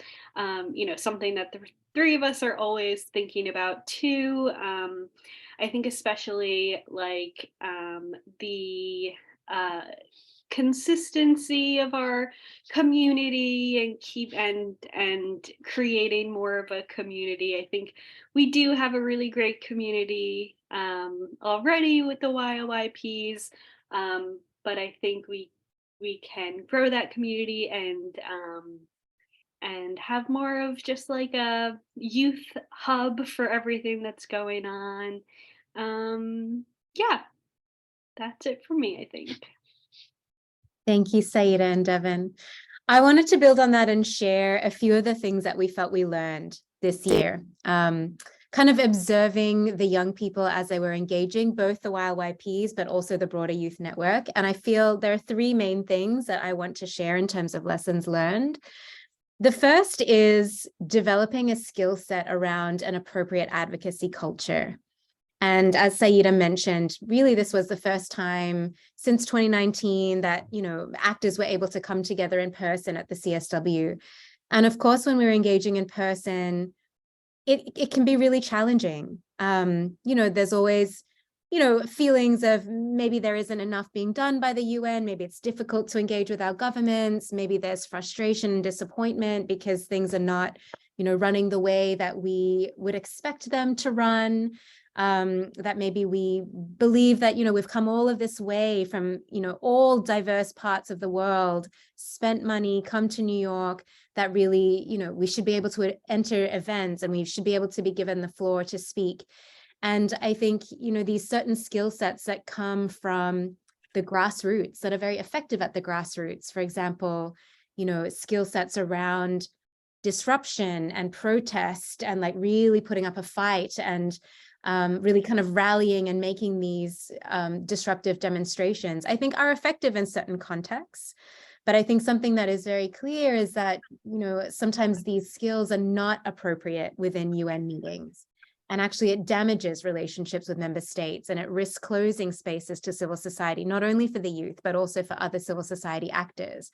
something that the three of us are always thinking about too. I think especially like the consistency of our community and creating more of a community. I think we do have a really great community already with the YLYPs. But I think we can grow that community and have more of just like a youth hub for everything that's going on. Yeah, that's it for me, I think. Thank you, Saida and Devin. I wanted to build on that and share a few of the things that we felt we learned this year, kind of observing the young people as they were engaging, both the YLYPs, but also the broader youth network. And I feel there are three main things that I want to share in terms of lessons learned. The first is developing a skill set around an appropriate advocacy culture. And as Saida mentioned, really this was the first time since 2019 that, you know, actors were able to come together in person at the CSW. And of course, when we were engaging in person, it can be really challenging. You know, there's always, you know, feelings of maybe there isn't enough being done by the UN, maybe it's difficult to engage with our governments, maybe there's frustration and disappointment because things are not, you know, running the way that we would expect them to run. That maybe we believe that, you know, we've come all of this way from, you know, all diverse parts of the world, spent money, come to New York, that really, you know, we should be able to enter events and we should be able to be given the floor to speak. And I think, you know, these certain skill sets that come from the grassroots that are very effective at the grassroots, for example, you know, skill sets around disruption and protest and like really putting up a fight and really kind of rallying and making these disruptive demonstrations, I think are effective in certain contexts. But I think something that is very clear is that, you know, sometimes these skills are not appropriate within UN meetings. And actually it damages relationships with member states and it risks closing spaces to civil society, not only for the youth, but also for other civil society actors.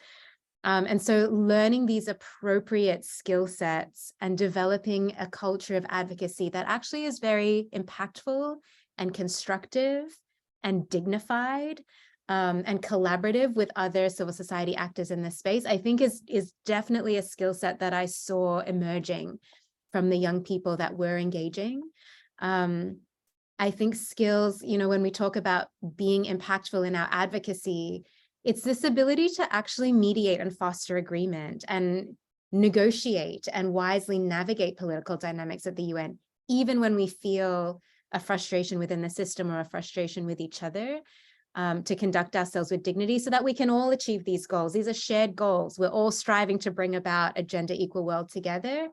And so learning these appropriate skill sets and developing a culture of advocacy that actually is very impactful and constructive and dignified and collaborative with other civil society actors in this space, I think is definitely a skill set that I saw emerging from the young people that were engaging. I think skills, you know, when we talk about being impactful in our advocacy, it's this ability to actually mediate and foster agreement and negotiate and wisely navigate political dynamics at the UN, even when we feel a frustration within the system or a frustration with each other, to conduct ourselves with dignity so that we can all achieve these goals. These are shared goals. We're all striving to bring about a gender equal world together.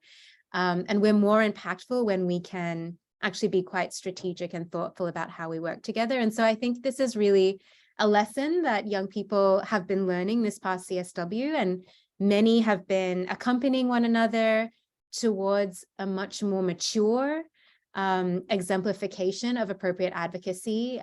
And we're more impactful when we can actually be quite strategic and thoughtful about how we work together. And so I think this is really a lesson that young people have been learning this past CSW, and many have been accompanying one another towards a much more mature exemplification of appropriate advocacy.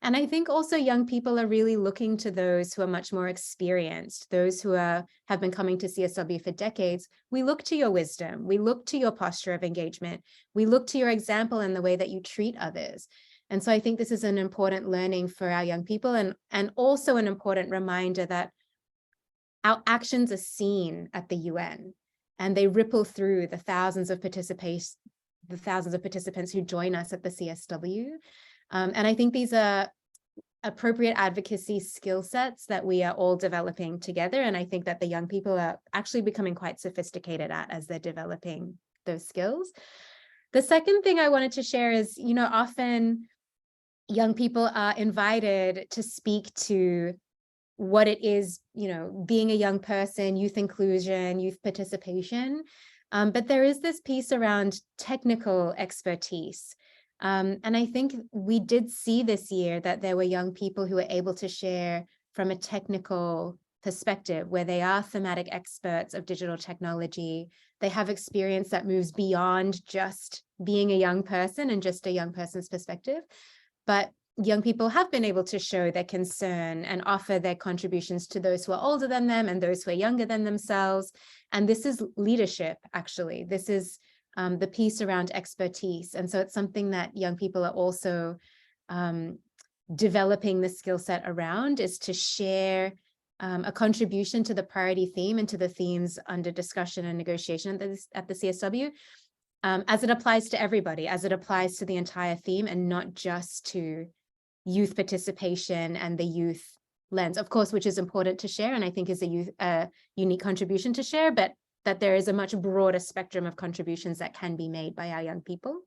And I think also young people are really looking to those who are much more experienced, those who have been coming to CSW for decades. We look to your wisdom, we look to your posture of engagement, we look to your example and the way that you treat others. And so I think this is an important learning for our young people and also an important reminder that our actions are seen at the UN and they ripple through the thousands of participants who join us at the CSW. And I think these are appropriate advocacy skill sets that we are all developing together. And I think that the young people are actually becoming quite sophisticated at as they're developing those skills. The second thing I wanted to share is, you know, often young people are invited to speak to what it is, you know, being a young person, youth inclusion, youth participation. But there is this piece around technical expertise. And I think we did see this year that there were young people who were able to share from a technical perspective, where they are thematic experts of digital technology. They have experience that moves beyond just being a young person and just a young person's perspective. But young people have been able to show their concern and offer their contributions to those who are older than them and those who are younger than themselves. And this is leadership, actually. This is the piece around expertise. And so it's something that young people are also developing the skill set around, is to share a contribution to the priority theme and to the themes under discussion and negotiation at the CSW, as it applies to everybody, as it applies to the entire theme and not just to youth participation and the youth lens, of course, which is important to share and I think is a unique contribution to share, but that there is a much broader spectrum of contributions that can be made by our young people.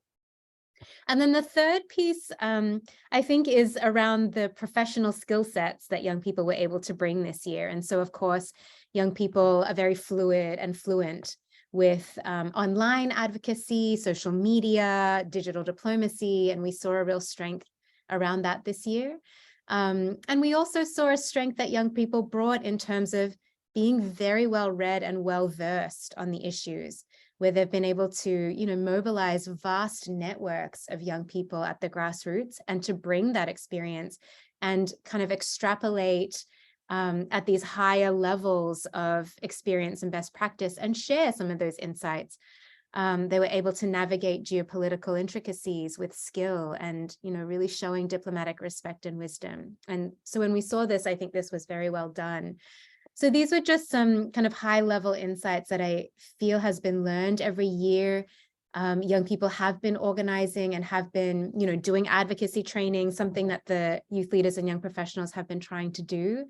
And then the third piece, I think, is around the professional skill sets that young people were able to bring this year. And so, of course, young people are very fluid and fluent with online advocacy, social media, digital diplomacy, and we saw a real strength around that this year. And we also saw a strength that young people brought in terms of being very well read and well versed on the issues, where they've been able to, mobilize vast networks of young people at the grassroots and to bring that experience and kind of extrapolate at these higher levels of experience and best practice and share some of those insights. They were able to navigate geopolitical intricacies with skill and, really showing diplomatic respect and wisdom. And so when we saw this, I think this was very well done. So these were just some kind of high level insights that I feel has been learned every year. Young people have been organizing and have been, doing advocacy training. Something that the youth leaders and young professionals have been trying to do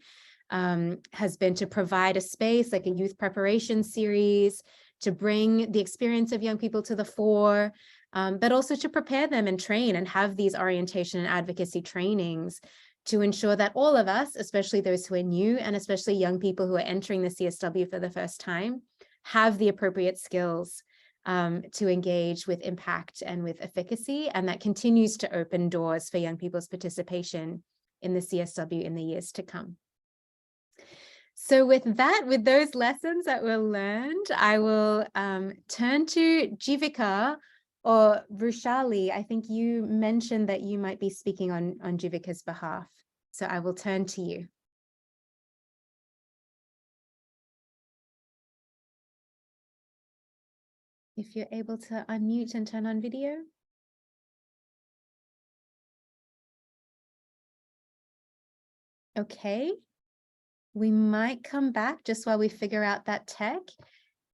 has been to provide a space like a youth preparation series to bring the experience of young people to the fore, but also to prepare them and train and have these orientation and advocacy trainings to ensure that all of us, especially those who are new and especially young people who are entering the CSW for the first time, have the appropriate skills to engage with impact and with efficacy. And that continues to open doors for young people's participation in the CSW in the years to come. So with those lessons that were learned, I will turn to Jivika or Vrushali. I think you mentioned that you might be speaking on Jivika's behalf. So I will turn to you. If you're able to unmute and turn on video. Okay. We might come back just while we figure out that tech.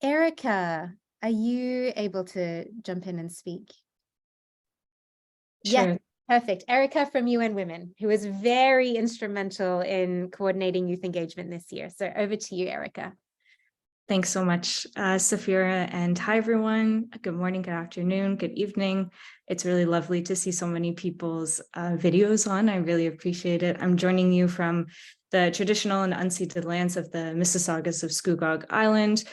Erica, are you able to jump in and speak? Sure. Yes, perfect. Erica from UN Women, who was very instrumental in coordinating youth engagement this year. So over to you, Erica. Thanks so much, Safira, and hi, everyone. Good morning, good afternoon, good evening. It's really lovely to see so many people's videos on. I really appreciate it. I'm joining you from the traditional and unceded lands of the Mississaugas of Scugog Island,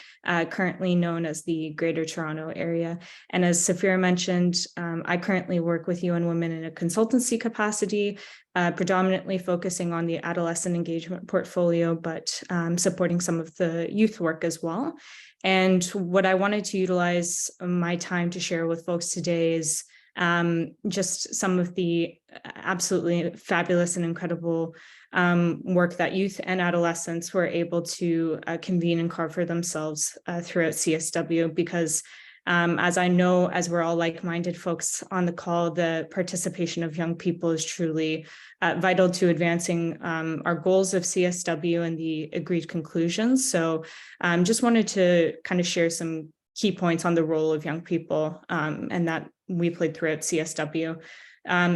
currently known as the Greater Toronto Area. And as Safira mentioned, I currently work with UN Women in a consultancy capacity, predominantly focusing on the adolescent engagement portfolio, but supporting some of the youth work as well. And what I wanted to utilize my time to share with folks today is just some of the absolutely fabulous and incredible work that youth and adolescents were able to convene and carve for themselves throughout CSW, because as I know, as we're all like-minded folks on the call, the participation of young people is truly vital to advancing our goals of CSW and the agreed conclusions. So just wanted to kind of share some key points on the role of young people and that we played throughout CSW.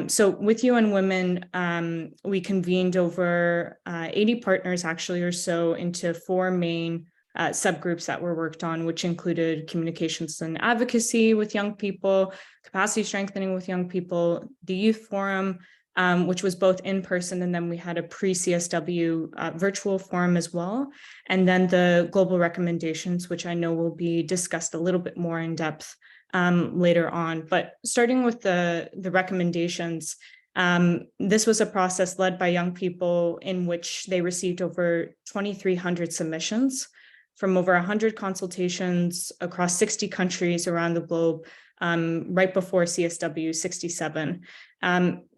So with UN Women, we convened over 80 partners actually or so into 4 main subgroups that were worked on, which included communications and advocacy with young people, capacity strengthening with young people, the youth forum, which was both in person, and then we had a pre-CSW virtual forum as well. And then the global recommendations, which I know will be discussed a little bit more in depth later on. But starting with the recommendations, this was a process led by young people in which they received over 2,300 submissions from over 100 consultations across 60 countries around the globe, right before CSW67.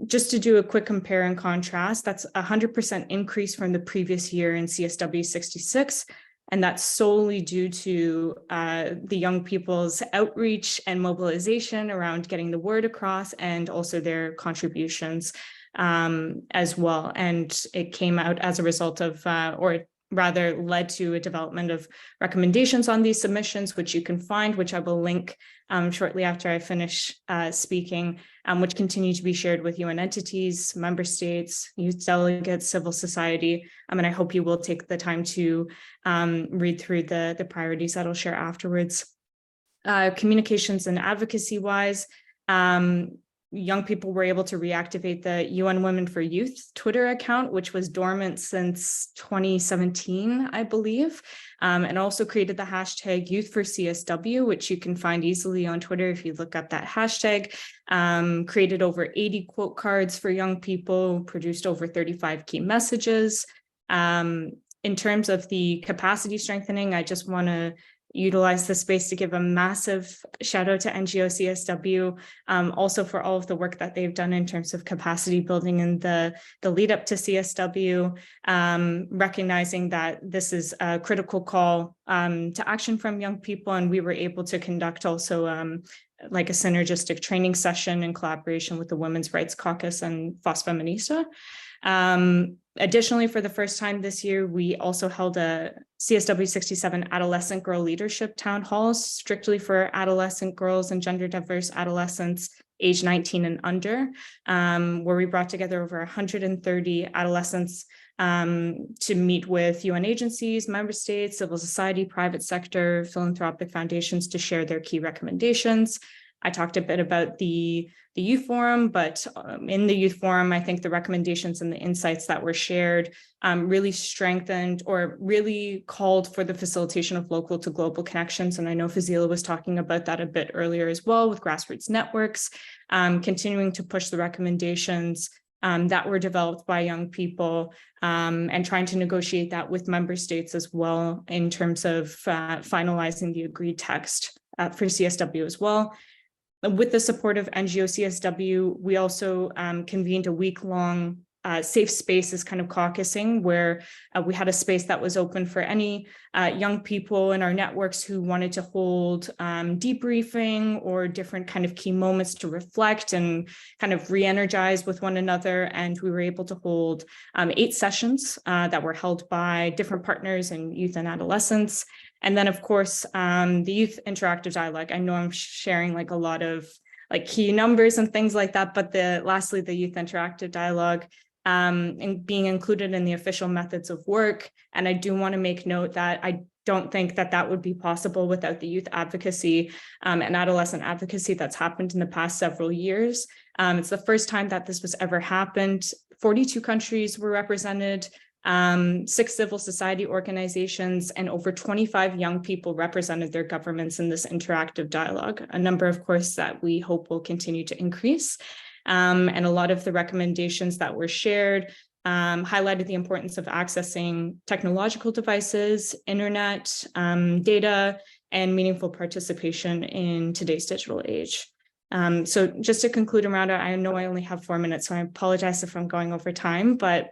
Just to do a quick compare and contrast, that's 100% increase from the previous year in CSW66. And that's solely due to the young people's outreach and mobilization around getting the word across, and also their contributions as well. And it came out as a result of, or rather led to a development of recommendations on these submissions, which you can find, which I will link shortly after I finish speaking, which continue to be shared with UN entities, member states, youth delegates, civil society. And I hope you will take the time to read through the priorities that I'll share afterwards. Communications and advocacy wise, young people were able to reactivate the UN Women for Youth Twitter account, which was dormant since 2017, I believe, and also created the hashtag Youth for CSW, which you can find easily on Twitter if you look up that hashtag. Created over 80 quote cards for young people, produced over 35 key messages. In terms of the capacity strengthening, I just want to utilize the space to give a massive shout out to NGO CSW, also for all of the work that they've done in terms of capacity building and the lead up to CSW, recognizing that this is a critical call to action from young people. And we were able to conduct also like a synergistic training session in collaboration with the Women's Rights Caucus and FOS Feminista. Additionally, for the first time this year, we also held a CSW67 Adolescent Girl Leadership Town Halls, strictly for adolescent girls and gender diverse adolescents age 19 and under, where we brought together over 130 adolescents to meet with UN agencies, member states, civil society, private sector, philanthropic foundations to share their key recommendations. I talked a bit about the youth forum, but in the youth forum, I think the recommendations and the insights that were shared really strengthened or really called for the facilitation of local to global connections. And I know Fazila was talking about that a bit earlier as well with grassroots networks, continuing to push the recommendations that were developed by young people and trying to negotiate that with member states as well in terms of finalizing the agreed text for CSW as well. With the support of NGO CSW, we also convened a week-long safe spaces kind of caucusing where we had a space that was open for any young people in our networks who wanted to hold debriefing or different kind of key moments to reflect and kind of re-energize with one another. And we were able to hold 8 sessions that were held by different partners in youth and adolescents. And then, of course, the youth interactive dialogue. I know I'm sharing like a lot of like key numbers and things like that, but lastly, the youth interactive dialogue and being included in the official methods of work. And I do want to make note that I don't think that that would be possible without the youth advocacy and adolescent advocacy that's happened in the past several years. It's the first time that this was ever happened. 42 countries were represented. 6 civil society organizations and over 25 young people represented their governments in this interactive dialogue, a number, of course, that we hope will continue to increase. And a lot of the recommendations that were shared highlighted the importance of accessing technological devices, internet, data, and meaningful participation in today's digital age. So just to conclude, Amrata, I know I only have 4 minutes, so I apologize if I'm going over time, but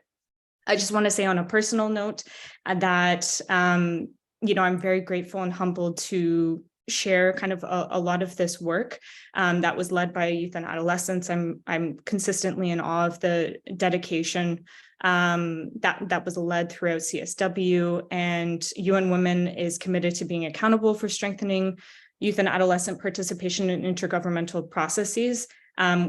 I just want to say on a personal note that, I'm very grateful and humbled to share kind of a lot of this work that was led by youth and adolescents. I'm consistently in awe of the dedication that was led throughout CSW, and UN Women is committed to being accountable for strengthening youth and adolescent participation in intergovernmental processes.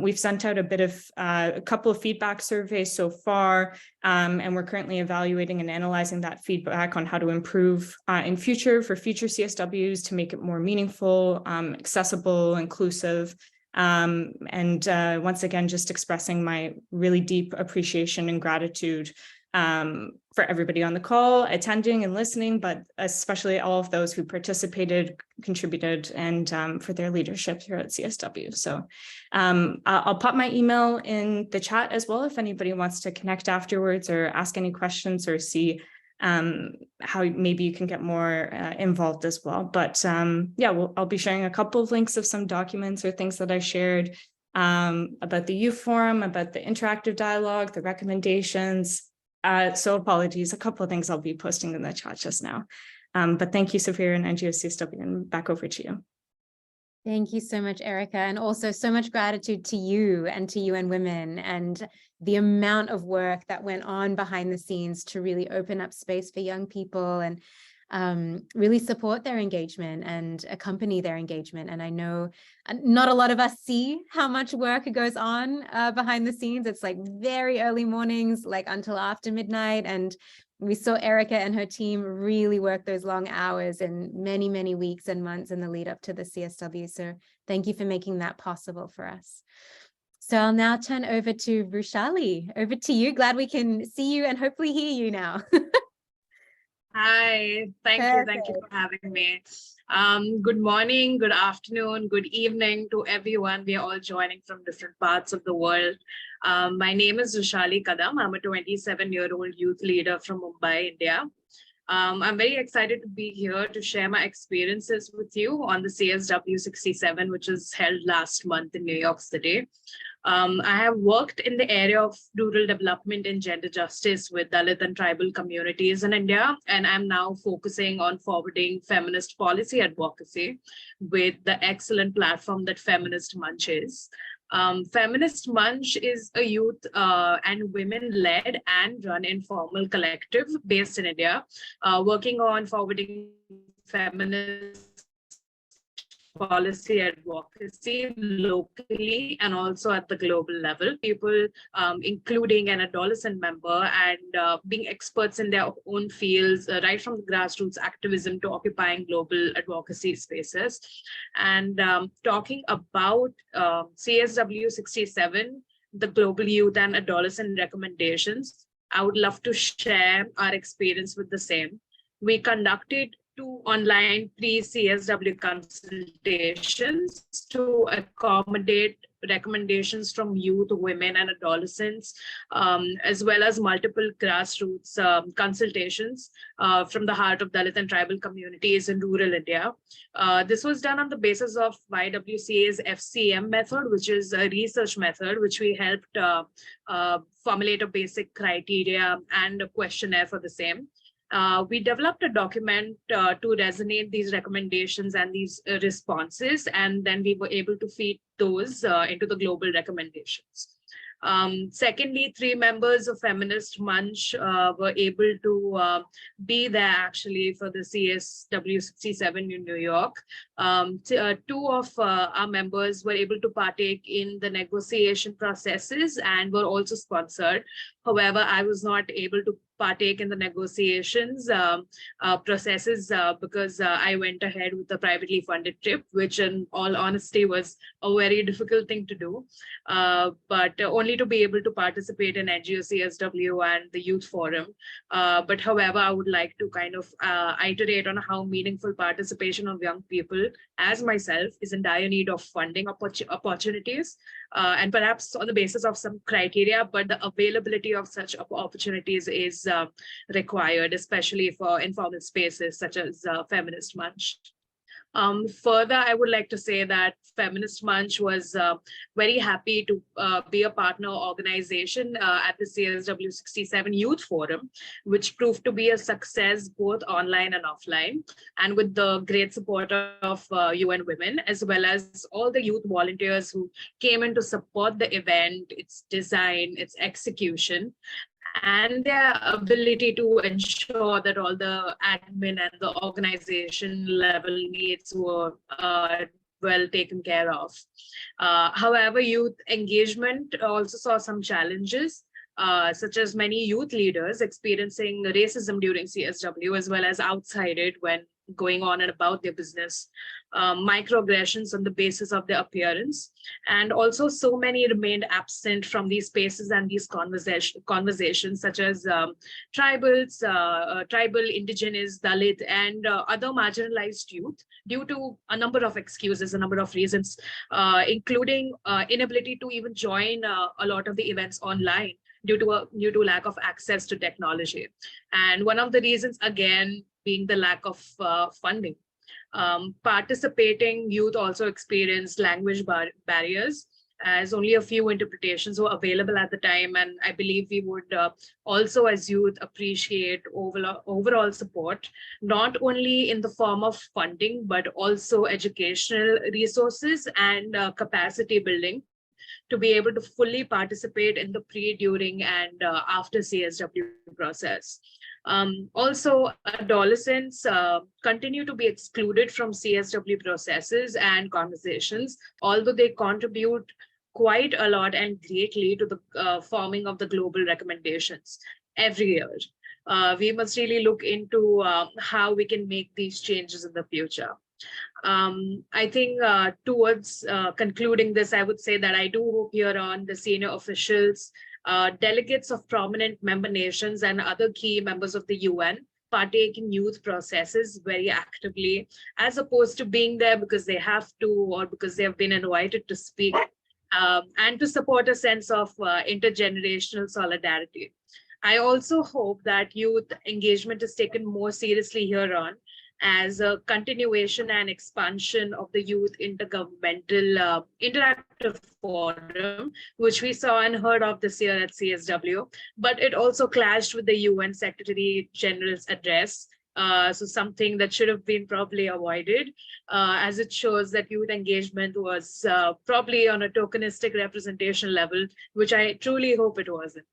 We've sent out a couple of feedback surveys so far, and we're currently evaluating and analyzing that feedback on how to improve for future CSWs to make it more meaningful, accessible, inclusive. And once again, just expressing my really deep appreciation and gratitude for everybody on the call, attending and listening, but especially all of those who participated, contributed, and for their leadership here at CSW. So I'll pop my email in the chat as well if anybody wants to connect afterwards or ask any questions or see how maybe you can get more involved as well. But I'll be sharing a couple of links of some documents or things that I shared about the youth forum, about the interactive dialogue, the recommendations. So apologies, a couple of things I'll be posting in the chat just now. But thank you, Sophia and NGO CSW, and back over to you. Thank you so much, Erica. And also so much gratitude to you and to UN Women and the amount of work that went on behind the scenes to really open up space for young people and really support their engagement and accompany their engagement. And I know not a lot of us see how much work goes on behind the scenes. It's like very early mornings, like until after midnight. And we saw Erica and her team really work those long hours in many, many weeks and months in the lead up to the CSW. So thank you for making that possible for us. So I'll now turn over to Rushali. Over to you. Glad we can see you and hopefully hear you now. Hi, thank you for having me. Good morning, good afternoon, good evening to everyone. We are all joining from different parts of the world. My name is Rushali Kadam. I'm a 27-year-old youth leader from Mumbai, India. I'm very excited to be here to share my experiences with you on the CSW67, which was held last month in New York City. I have worked in the area of rural development and gender justice with Dalit and tribal communities in India, and I'm now focusing on forwarding feminist policy advocacy with the excellent platform that Feminist Munch is. Feminist Munch is a youth and women-led and run informal collective based in India, working on forwarding feminist policy advocacy locally and also at the global level. People, including an adolescent member and being experts in their own fields, right from the grassroots activism to occupying global advocacy spaces. And talking about CSW67, the Global Youth and Adolescent Recommendations, I would love to share our experience with the same. We conducted 2 online pre-CSW consultations to accommodate recommendations from youth, women, and adolescents, as well as multiple grassroots consultations from the heart of Dalit and tribal communities in rural India. This was done on the basis of YWCA's FCM method, which is a research method, which we helped formulate a basic criteria and a questionnaire for the same. We developed a document to resonate these recommendations and these responses, and then we were able to feed those into the global recommendations. Secondly, 3 members of Feminist Munch were able to be there actually for the CSW67 in New York. 2 of our members were able to partake in the negotiation processes and were also sponsored. However, I was not able to partake in the negotiations processes because I went ahead with a privately funded trip, which in all honesty was a very difficult thing to do, but only to be able to participate in NGO CSW and the Youth Forum. But however, I would like to kind of iterate on how meaningful participation of young people as myself is in dire need of funding opportunities, and perhaps on the basis of some criteria, but the availability of such opportunities is required, especially for informal spaces such as Feminist Munch. Further, I would like to say that Feminist Munch was very happy to be a partner organization at the CSW67 Youth Forum, which proved to be a success both online and offline, and with the great support of UN Women, as well as all the youth volunteers who came in to support the event, its design, its execution, and their ability to ensure that all the admin and the organization level needs were well taken care of. However, youth engagement also saw some challenges, such as many youth leaders experiencing racism during CSW, as well as outside it when going on and about their business, microaggressions on the basis of their appearance, and also so many remained absent from these spaces and these conversations, such as tribals, tribal, indigenous, Dalit, and other marginalized youth, due to a number of excuses, a number of reasons, including inability to even join a lot of the events online due to lack of access to technology. And one of the reasons, again, being the lack of funding. Participating youth also experienced language barriers, as only a few interpretations were available at the time. And I believe we would also, as youth, appreciate overall support, not only in the form of funding, but also educational resources and capacity building to be able to fully participate in the pre, during, and after CSW process. Also, adolescents continue to be excluded from CSW processes and conversations, although they contribute quite a lot and greatly to the forming of the global recommendations every year. we must really look into how we can make these changes in the future. I think towards concluding this, I would say that I do hope here on the senior officials, delegates of prominent member nations and other key members of the UN partake in youth processes very actively, as opposed to being there because they have to or because they have been invited to speak, and to support a sense of intergenerational solidarity. I also hope that youth engagement is taken more seriously here on as a continuation and expansion of the Youth Intergovernmental Interactive Forum, which we saw and heard of this year at CSW, but it also clashed with the UN Secretary General's address. So something that should have been probably avoided, as it shows that youth engagement was probably on a tokenistic representation level, which I truly hope it wasn't.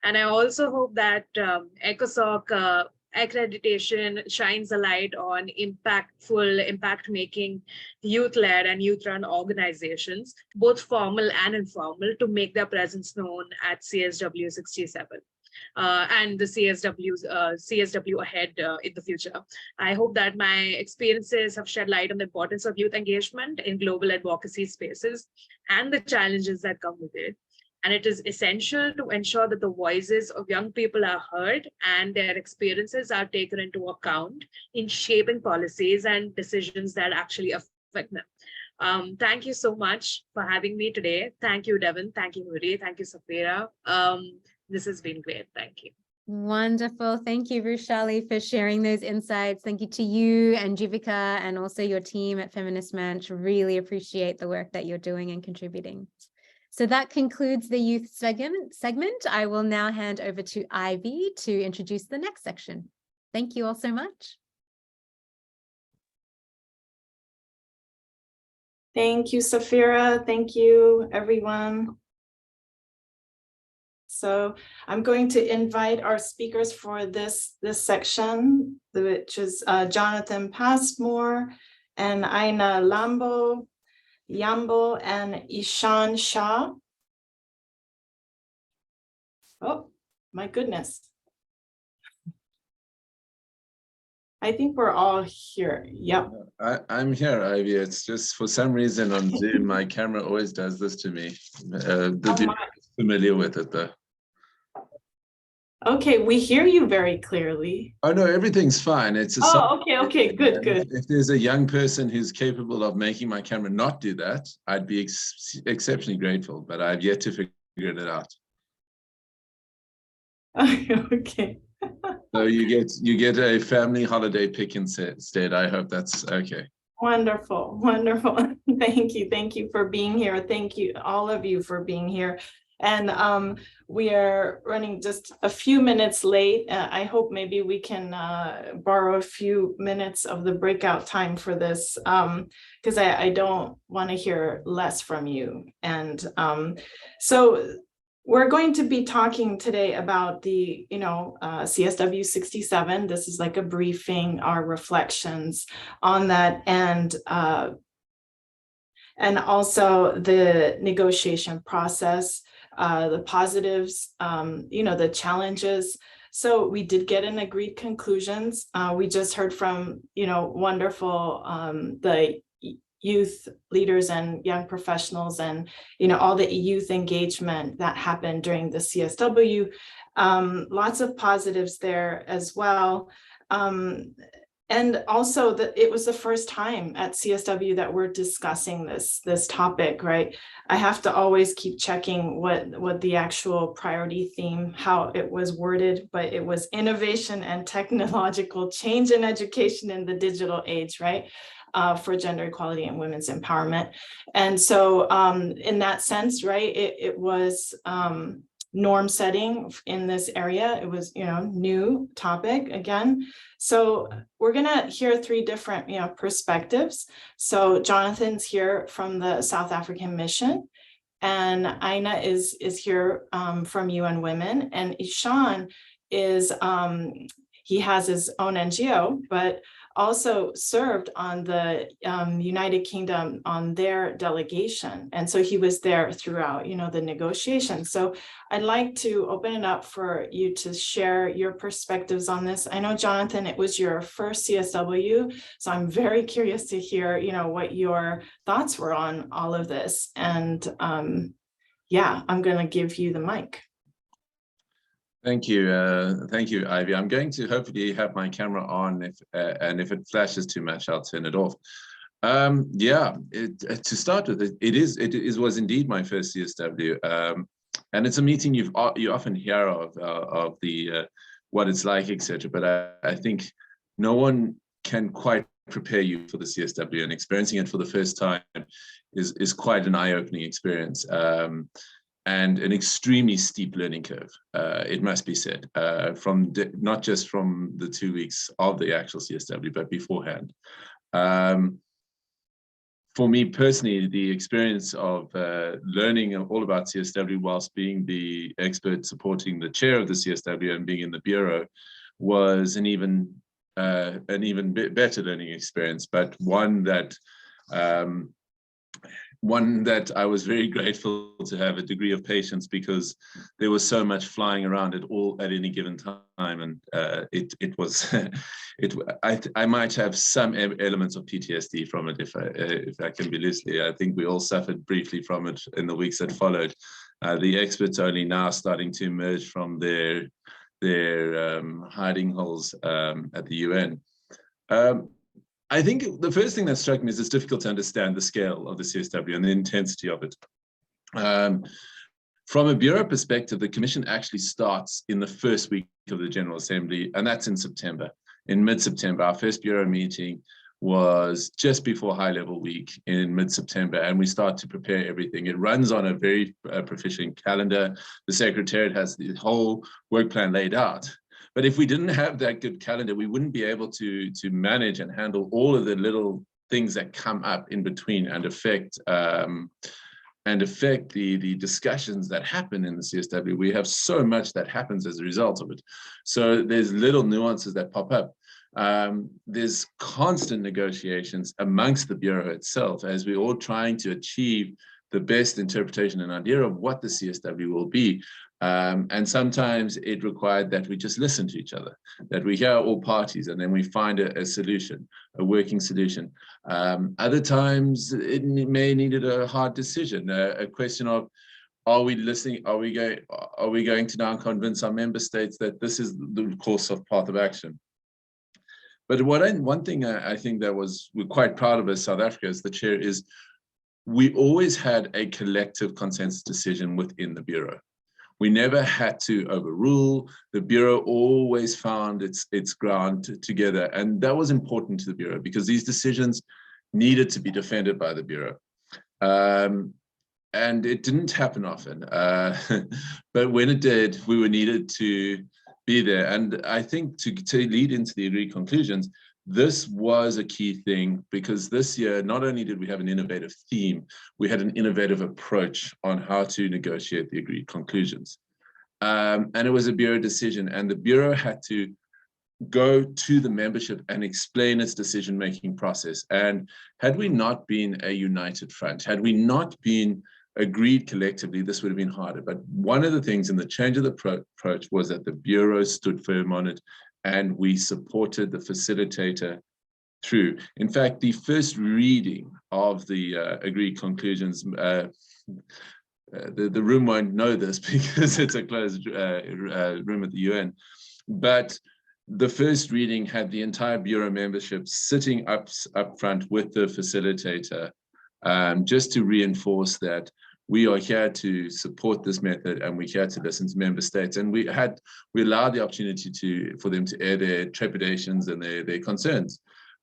And I also hope that ECOSOC accreditation shines a light on impact-making youth-led and youth-run organizations, both formal and informal, to make their presence known at CSW67 and the CSW ahead in the future. I hope that my experiences have shed light on the importance of youth engagement in global advocacy spaces and the challenges that come with it. And it is essential to ensure that the voices of young people are heard and their experiences are taken into account in shaping policies and decisions that actually affect them. Thank you so much for having me today. Thank you, Devin. Thank you, Huri. Thank you, Safira. This has been great. Thank you. Wonderful. Thank you, Rushali, for sharing those insights. Thank you to you and Jivika and also your team at Feminist Mensch. Really appreciate the work that you're doing and contributing. So that concludes the youth segment. I will now hand over to Ivy to introduce the next section. Thank you all so much. Thank you, Safira. Thank you, everyone. So I'm going to invite our speakers for this section, which is Jonathan Passmore and Aina Yambo and Ishan Shah. Oh, my goodness. I think we're all here. Yep. I'm here, Ivy. It's just for some reason on Zoom, my camera always does this to me. Familiar with it though. Okay, we hear you very clearly. Oh no, everything's fine. It's a okay, good. If there's a young person who's capable of making my camera not do that, I'd be exceptionally grateful, but I've yet to figure it out. Okay. So you get a family holiday pick instead. I hope that's okay. Wonderful. Thank you for being here. Thank you, all of you, for being here. And we are running just a few minutes late. I hope maybe we can borrow a few minutes of the breakout time for this, because I don't want to hear less from you. And so we're going to be talking today about the, CSW67. This is like a briefing, our reflections on that, and also the negotiation process. The positives, the challenges. So we did get an agreed conclusions. We just heard from, wonderful, the youth leaders and young professionals and, all the youth engagement that happened during the CSW. Lots of positives there as well. And also that it was the first time at CSW that we're discussing this topic, right? I have to always keep checking what the actual priority theme, how it was worded, but it was innovation and technological change in education in the digital age, right? For gender equality and women's empowerment. And so in that sense, right, it was norm setting in this area. It was, new topic again. So we're gonna hear three different, perspectives. So Jonathan's here from the South African Mission, and Aina is here from UN Women, and Ishan is, he has his own NGO, but also served on the United Kingdom on their delegation. And so he was there throughout, the negotiations. So I'd like to open it up for you to share your perspectives on this. I know, Jonathan, it was your first CSW, so I'm very curious to hear, what your thoughts were on all of this. And yeah, I'm going to give you the mic. Thank you, Ivy. I'm going to hopefully have my camera on, and if it flashes too much, I'll turn it off. Yeah, to start with, it was indeed my first CSW, and it's a meeting you often hear of the what it's like, etc. But I think no one can quite prepare you for the CSW, and experiencing it for the first time is quite an eye-opening experience. And an extremely steep learning curve, it must be said, not just from the 2 weeks of the actual CSW, but beforehand. For me personally, the experience of learning all about CSW whilst being the expert supporting the chair of the CSW and being in the bureau was an even better learning experience, but one that I was very grateful to have a degree of patience, because there was so much flying around at any given time, and I might have some elements of PTSD from it, if I can be loosely. I think we all suffered briefly from it in the weeks that followed. The experts only now starting to emerge from their hiding holes at the UN. I think the first thing that struck me is it's difficult to understand the scale of the CSW and the intensity of it. From a bureau perspective, the commission actually starts in the first week of the General Assembly, and that's in September. In mid-September, our first bureau meeting was just before high-level week in mid-September, and we start to prepare everything. It runs on a very proficient calendar. The Secretariat has the whole work plan laid out. But if we didn't have that good calendar, we wouldn't be able to manage and handle all of the little things that come up in between and affect the discussions that happen in the CSW. We have so much that happens as a result of it. So there's little nuances that pop up. There's constant negotiations amongst the Bureau itself, as we're all trying to achieve the best interpretation and idea of what the CSW will be. And sometimes it required that we just listen to each other, that we hear all parties, and then we find a solution, a working solution. Other times it may needed a hard decision, a question of, are we listening? Are we going to now convince our member states that this is the course of path of action? But one thing I think that we're quite proud of as South Africa, as the chair, is we always had a collective consensus decision within the Bureau. We never had to overrule. The Bureau always found its ground together. And that was important to the Bureau, because these decisions needed to be defended by the Bureau. And it didn't happen often. But when it did, we were needed to be there. And I think to lead into the agreed conclusions, this was a key thing, because this year, not only did we have an innovative theme, we had an innovative approach on how to negotiate the agreed conclusions. And it was a Bureau decision, and the Bureau had to go to the membership and explain its decision-making process. And had we not been a united front, had we not been agreed collectively, this would have been harder. But one of the things in the change of the approach was that the Bureau stood firm on it, and we supported the facilitator through. In fact, the first reading of the agreed conclusions, the room won't know this because it's a closed room at the UN, but the first reading had the entire Bureau membership sitting up front with the facilitator, just to reinforce that we are here to support this method, and we're here to listen to member states. And we allowed the opportunity for them to air their trepidations and their concerns.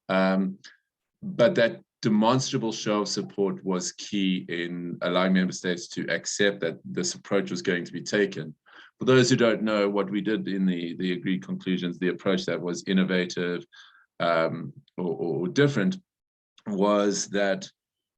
But that demonstrable show of support was key in allowing member states to accept that this approach was going to be taken. For those who don't know, what we did in the agreed conclusions, the approach that was innovative or different, was that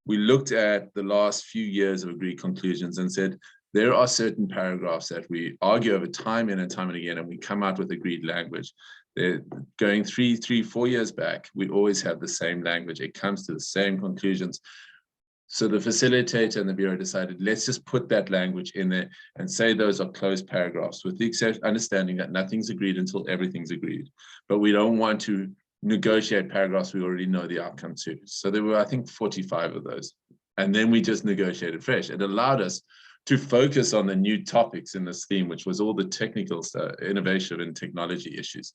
we looked at the last few years of agreed conclusions and said, there are certain paragraphs that we argue over time and time and again, and we come out with agreed language. They're going 4 years back, we always have the same language. It comes to the same conclusions. So the facilitator and the Bureau decided, let's just put that language in there and say those are closed paragraphs, with the understanding that nothing's agreed until everything's agreed. But we don't want to negotiate paragraphs we already know the outcome to. So there were, I think, 45 of those. And then we just negotiated fresh. It allowed us to focus on the new topics in this theme, which was all the technical stuff, innovation and technology issues.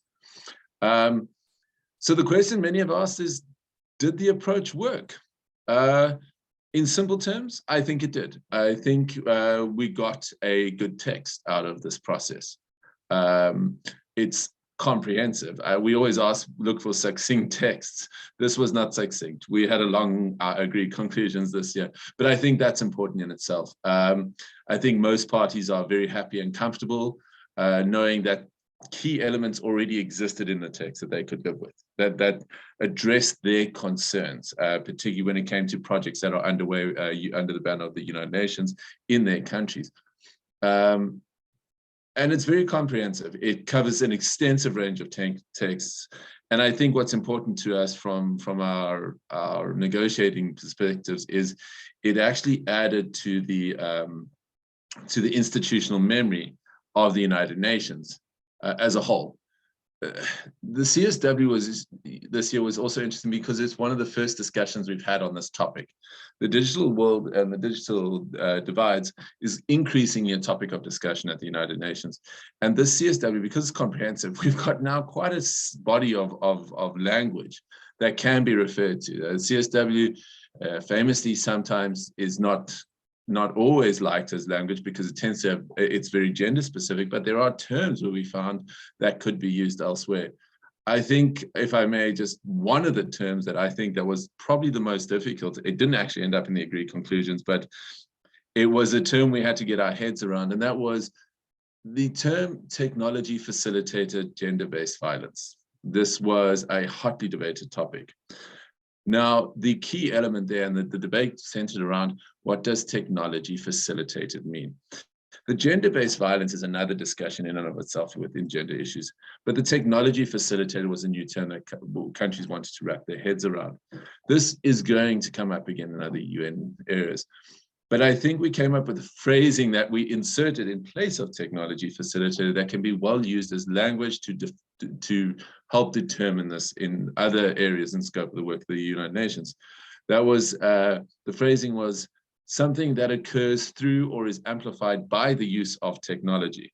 So the question many have asked is, did the approach work? In simple terms, I think it did. I think we got a good text out of this process. It's comprehensive. We always look for succinct texts. This was not succinct. We had a long agreed conclusions this year, but I think that's important in itself. I think most parties are very happy and comfortable knowing that key elements already existed in the text that they could live with, that addressed their concerns, particularly when it came to projects that are underway under the banner of the United Nations in their countries. And it's very comprehensive. It covers an extensive range of texts. And I think what's important to us from our negotiating perspectives is it actually added to the institutional memory of the United Nations as a whole. The CSW this year was also interesting because it's one of the first discussions we've had on this topic. The digital world and the digital divides is increasingly a topic of discussion at the United Nations. And this CSW, because it's comprehensive, we've got now quite a body of language that can be referred to. The CSW famously sometimes is not always liked as language because it tends to have, it's very gender specific, but there are terms where we found that could be used elsewhere. I think, if I may, just one of the terms that I think that was probably the most difficult, it didn't actually end up in the agreed conclusions, but it was a term we had to get our heads around, and that was the term technology facilitated gender-based violence. This was a hotly debated topic. Now, the key element there, and the debate centered around, what does technology facilitated mean? The gender-based violence is another discussion in and of itself within gender issues, but the technology facilitated was a new term that countries wanted to wrap their heads around. This is going to come up again in other UN areas. But I think we came up with a phrasing that we inserted in place of technology facilitated that can be well used as language to help determine this in other areas in scope of the work of the United Nations. That was, the phrasing was something that occurs through or is amplified by the use of technology.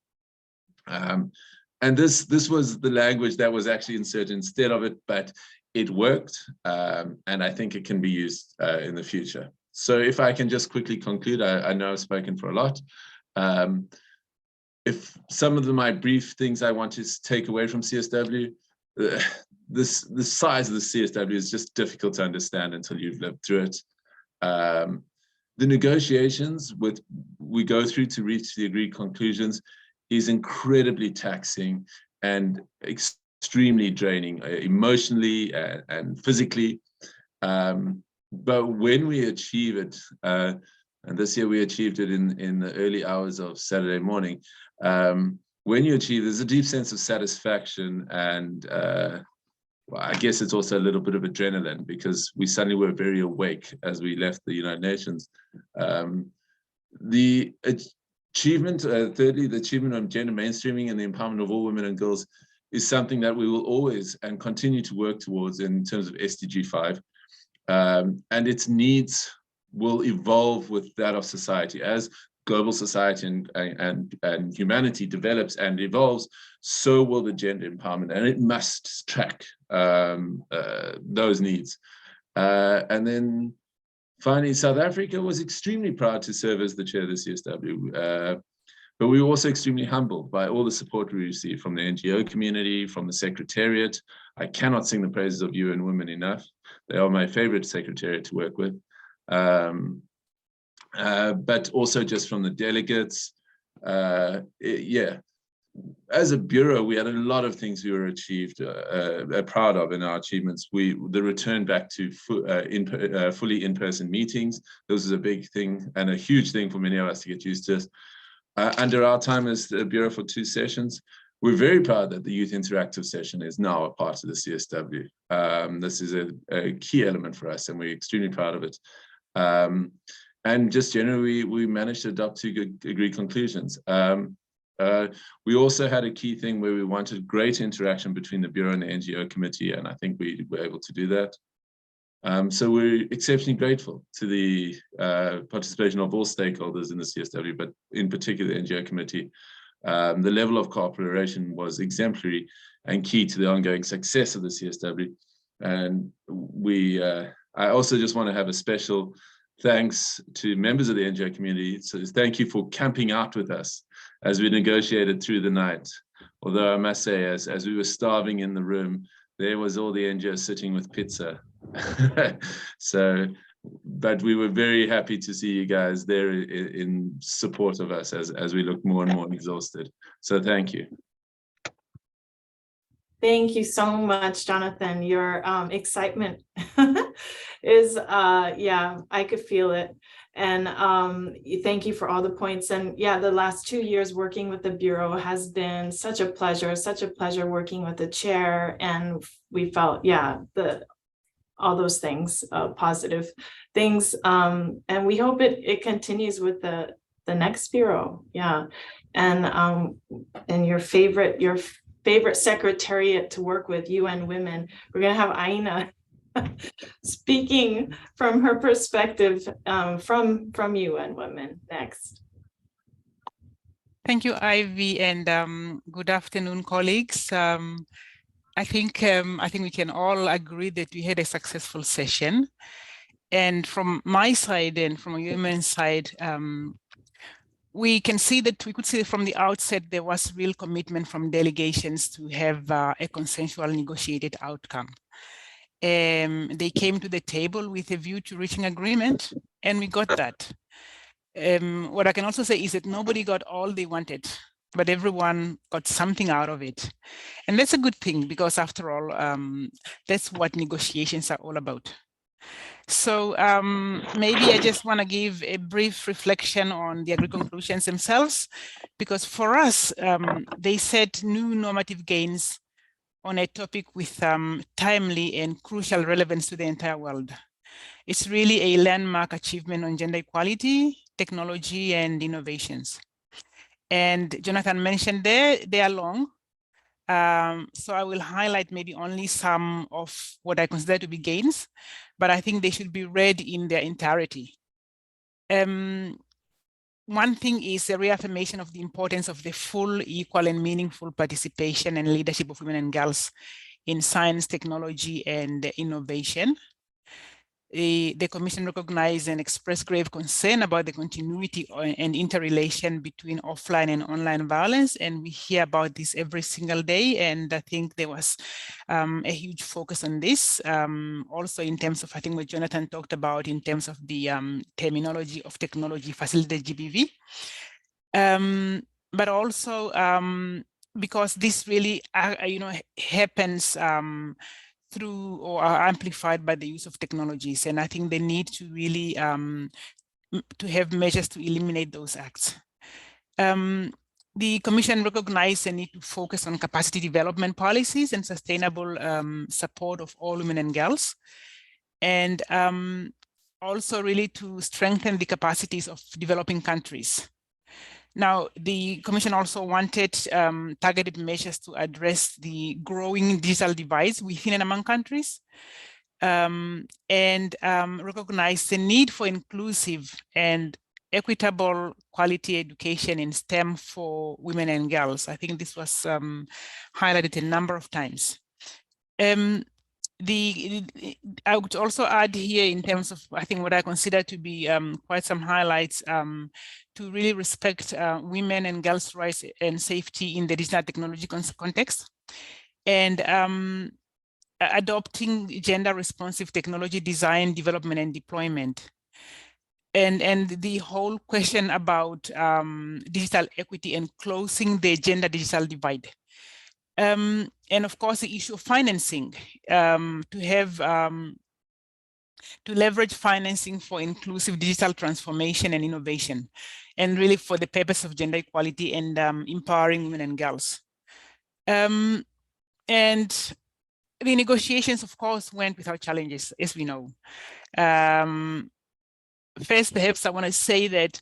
And this was the language that was actually inserted instead of it, but it worked, and I think it can be used in the future. So if I can just quickly conclude, I know I've spoken for a lot. If some of my brief things I want to take away from CSW, the size of the CSW is just difficult to understand until you've lived through it. The negotiations we go through to reach the agreed conclusions is incredibly taxing and extremely draining emotionally and physically. But when we achieve it, and this year we achieved it in the early hours of Saturday morning, when you achieve, there's a deep sense of satisfaction, and well, I guess it's also a little bit of adrenaline because we suddenly were very awake as we left the United Nations. The achievement, thirdly, the achievement of gender mainstreaming and the empowerment of all women and girls is something that we will always and continue to work towards in terms of SDG 5. And its needs will evolve with that of society. As global society and humanity develops and evolves, so will the gender empowerment, and it must track those needs. And then finally, South Africa was extremely proud to serve as the chair of the CSW, but we were also extremely humbled by all the support we received from the NGO community, from the Secretariat. I cannot sing the praises of UN Women enough. They are my favorite Secretariat to work with. But also just from the delegates. Yeah, as a bureau, we had a lot of things we were proud of in our achievements. The return back to fully in-person meetings. This is a big thing and a huge thing for many of us to get used to. Under our time as the bureau for 2 sessions, we're very proud that the Youth Interactive Session is now a part of the CSW. This is a key element for us, and we're extremely proud of it. And just generally, we managed to adopt 2 good agreed conclusions. We also had a key thing where we wanted great interaction between the Bureau and the NGO committee, and I think we were able to do that. So we're exceptionally grateful to the participation of all stakeholders in the CSW, but in particular the NGO committee. The level of cooperation was exemplary and key to the ongoing success of the CSW. And I also just want to have a special thanks to members of the NGO community. So thank you for camping out with us as we negotiated through the night. Although I must say, as we were starving in the room, there was all the NGOs sitting with pizza. But we were very happy to see you guys there in support of us as we look more and more exhausted. So thank you. Thank you so much, Jonathan. Your excitement is, yeah, I could feel it. And thank you for all the points. And yeah, the last 2 years working with the Bureau has been such a pleasure working with the chair. And we felt, yeah, all those things, positive things. And we hope it continues with the next Bureau. Yeah. And your favorite secretariat to work with, UN Women. We're going to have Aina speaking from her perspective from UN Women next. Thank you, Ivy, and good afternoon, colleagues. I think we can all agree that we had a successful session. And from my side and from a women's side, we could see from the outset there was real commitment from delegations to have a consensual negotiated outcome. They came to the table with a view to reaching agreement, and we got that. What I can also say is that nobody got all they wanted, but everyone got something out of it. And that's a good thing, because after all, that's what negotiations are all about. So maybe I just want to give a brief reflection on the agreed conclusions themselves, because for us, they set new normative gains on a topic with timely and crucial relevance to the entire world. It's really a landmark achievement on gender equality, technology, and innovations. And Jonathan mentioned they are long. So I will highlight maybe only some of what I consider to be gains, but I think they should be read in their entirety. One thing is a reaffirmation of the importance of the full, equal, and meaningful participation and leadership of women and girls in science, technology, and innovation. The Commission recognized and expressed grave concern about the continuity and interrelation between offline and online violence, and we hear about this every single day, and I think there was a huge focus on this, also in terms of, I think what Jonathan talked about in terms of the terminology of technology facilitated GBV, but also because this really happens through or are amplified by the use of technologies. And I think they need to really to have measures to eliminate those acts. The Commission recognized the need to focus on capacity development policies and sustainable support of all women and girls. And also really to strengthen the capacities of developing countries. Now, the Commission also wanted targeted measures to address the growing digital divides within and among countries, and recognize the need for inclusive and equitable quality education in STEM for women and girls. I think this was highlighted a number of times. I would also add here in terms of, I think what I consider to be quite some highlights, to really respect women and girls' rights and safety in the digital technology context, and adopting gender responsive technology design, development, and deployment. And the whole question about digital equity and closing the gender digital divide. And of course, the issue of financing, to leverage financing for inclusive digital transformation and innovation, and really for the purpose of gender equality and empowering women and girls. And the negotiations, of course, went without challenges, as we know. First, perhaps I want to say that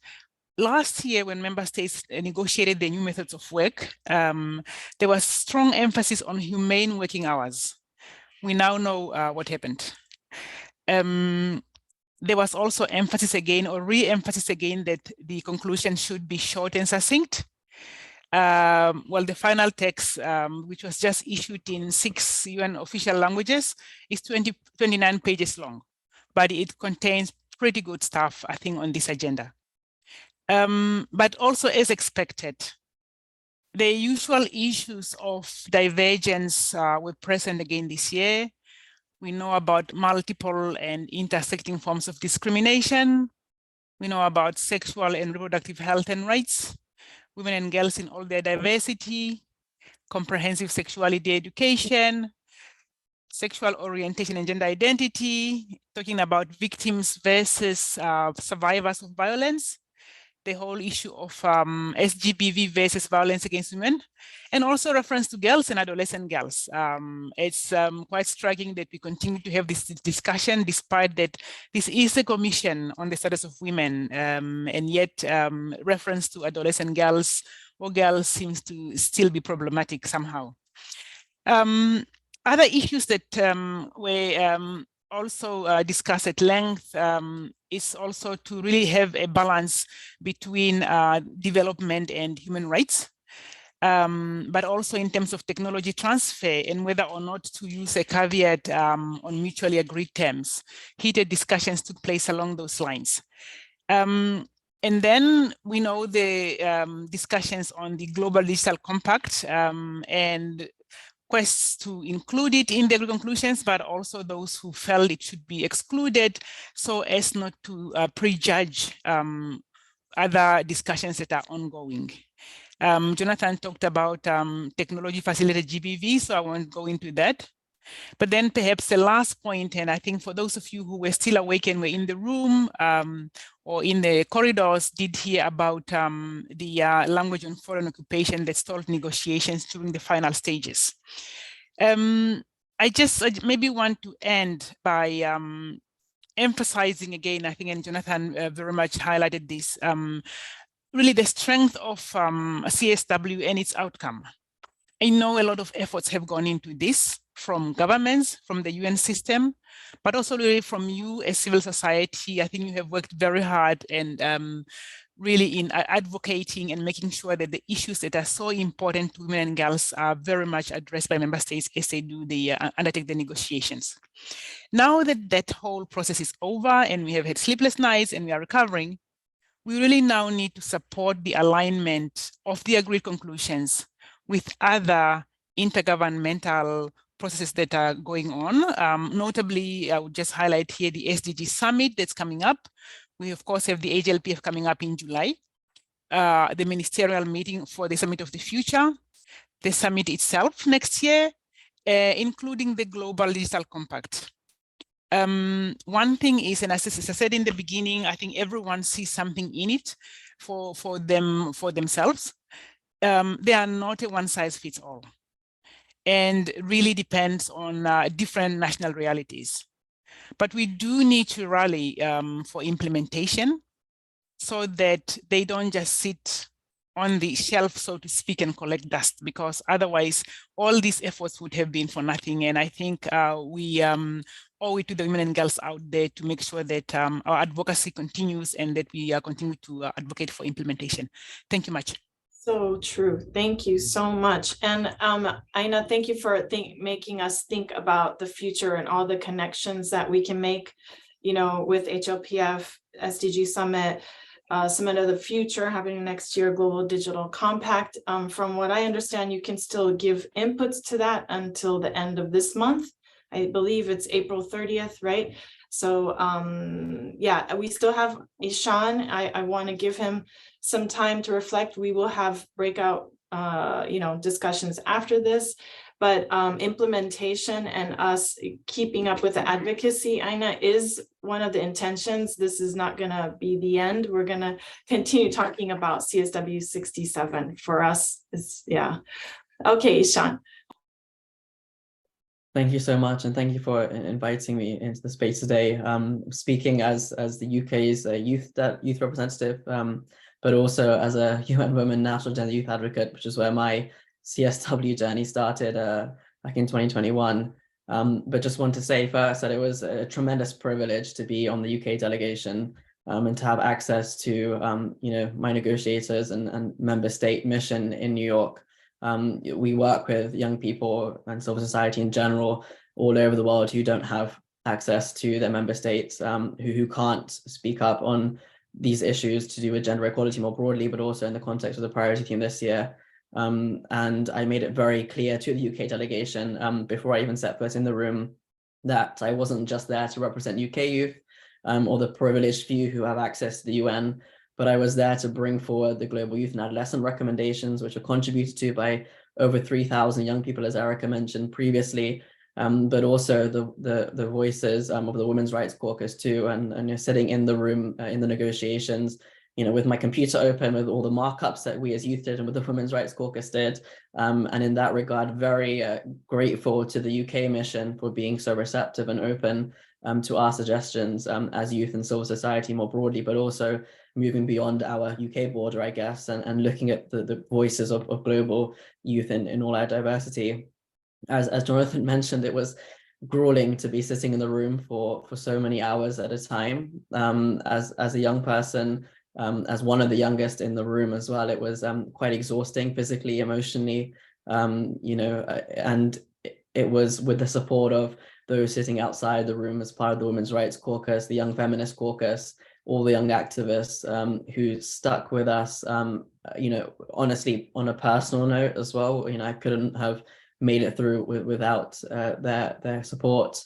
last year, when member states negotiated the new methods of work, there was strong emphasis on humane working hours. We now know what happened. There was also emphasis again, or re-emphasis again, that the conclusion should be short and succinct. Well, the final text, which was just issued in 6 UN official languages, is 29 pages long, but it contains pretty good stuff, I think, on this agenda. But also, as expected, the usual issues of divergence were present again this year. We know about multiple and intersecting forms of discrimination. We know about sexual and reproductive health and rights, women and girls in all their diversity, comprehensive sexuality education, sexual orientation and gender identity, talking about victims versus survivors of violence, the whole issue of SGBV versus violence against women, and also reference to girls and adolescent girls. It's quite striking that we continue to have this discussion, despite that this is a commission on the status of women, and yet reference to adolescent girls or girls seems to still be problematic somehow. Other issues that were also discussed at length is also to really have a balance between development and human rights, but also in terms of technology transfer and whether or not to use a caveat on mutually agreed terms. Heated discussions took place along those lines. And then we know the discussions on the Global Digital Compact and requests to include it in the conclusions, but also those who felt it should be excluded so as not to prejudge other discussions that are ongoing. Jonathan talked about technology facilitated GBV, so I won't go into that. But then perhaps the last point, and I think for those of you who were still awake and were in the room or in the corridors, did hear about the language on foreign occupation that stalled negotiations during the final stages. I just maybe want to end by emphasizing again, I think, and Jonathan very much highlighted this, really the strength of CSW and its outcome. I know a lot of efforts have gone into this from governments, from the UN system, but also really from you as civil society. I think you have worked very hard and really in advocating and making sure that the issues that are so important to women and girls are very much addressed by member states as they do the undertake the negotiations. Now that that whole process is over and we have had sleepless nights and we are recovering, we really now need to support the alignment of the agreed conclusions with other intergovernmental processes that are going on. Notably, I would just highlight here the SDG summit that's coming up. We, of course, have the HLPF coming up in July, the ministerial meeting for the Summit of the Future, the summit itself next year, including the Global Digital Compact. One thing is, and as I said in the beginning, I think everyone sees something in it for themselves. They are not a one-size-fits-all, and really depends on different national realities. But we do need to rally for implementation so that they don't just sit on the shelf, so to speak, and collect dust, because otherwise all these efforts would have been for nothing. And I think we owe it to the women and girls out there to make sure that our advocacy continues and that we continue to advocate for implementation. Thank you much. So true. Thank you so much. And Aina, thank you for making us think about the future and all the connections that we can make, you know, with HLPF, SDG Summit, Summit of the Future happening next year, Global Digital Compact. From what I understand, you can still give inputs to that until the end of this month. I believe it's April 30th, right? So yeah, we still have Ishan. I want to give him some time to reflect. We will have breakout discussions after this, but implementation and us keeping up with the advocacy, Aina, is one of the intentions. This is not going to be the end. We're going to continue talking about CSW67. For us, it's, yeah, Okay, Ishan. Thank you so much, and thank you for inviting me into the space today. Speaking as the UK's youth representative, but also as a UN Women National Gender Youth Advocate, which is where my CSW journey started back in 2021. But just want to say first that it was a tremendous privilege to be on the UK delegation and to have access to my negotiators and member state mission in New York. We work with young people and civil society in general all over the world who don't have access to their member states, who can't speak up on these issues to do with gender equality more broadly, but also in the context of the priority theme this year. And I made it very clear to the UK delegation before I even set foot in the room that I wasn't just there to represent UK youth or the privileged few who have access to the UN, but I was there to bring forward the global youth and adolescent recommendations, which are contributed to by over 3,000 young people, as Erica mentioned previously, but also the voices of the Women's Rights Caucus too, and you're sitting in the room in the negotiations, with my computer open, with all the markups that we as youth did and with the Women's Rights Caucus did. And in that regard, very grateful to the UK mission for being so receptive and open to our suggestions as youth and civil society more broadly, but also moving beyond our UK border, I guess, and looking at the voices of global youth in all our diversity. As Jonathan mentioned, it was grueling to be sitting in the room for so many hours at a time. As a young person, as one of the youngest in the room as well, it was quite exhausting physically, emotionally, and it was with the support of those sitting outside the room as part of the Women's Rights Caucus, the Young Feminist Caucus, all the young activists who stuck with us, honestly, on a personal note as well. I couldn't have made it through without their support.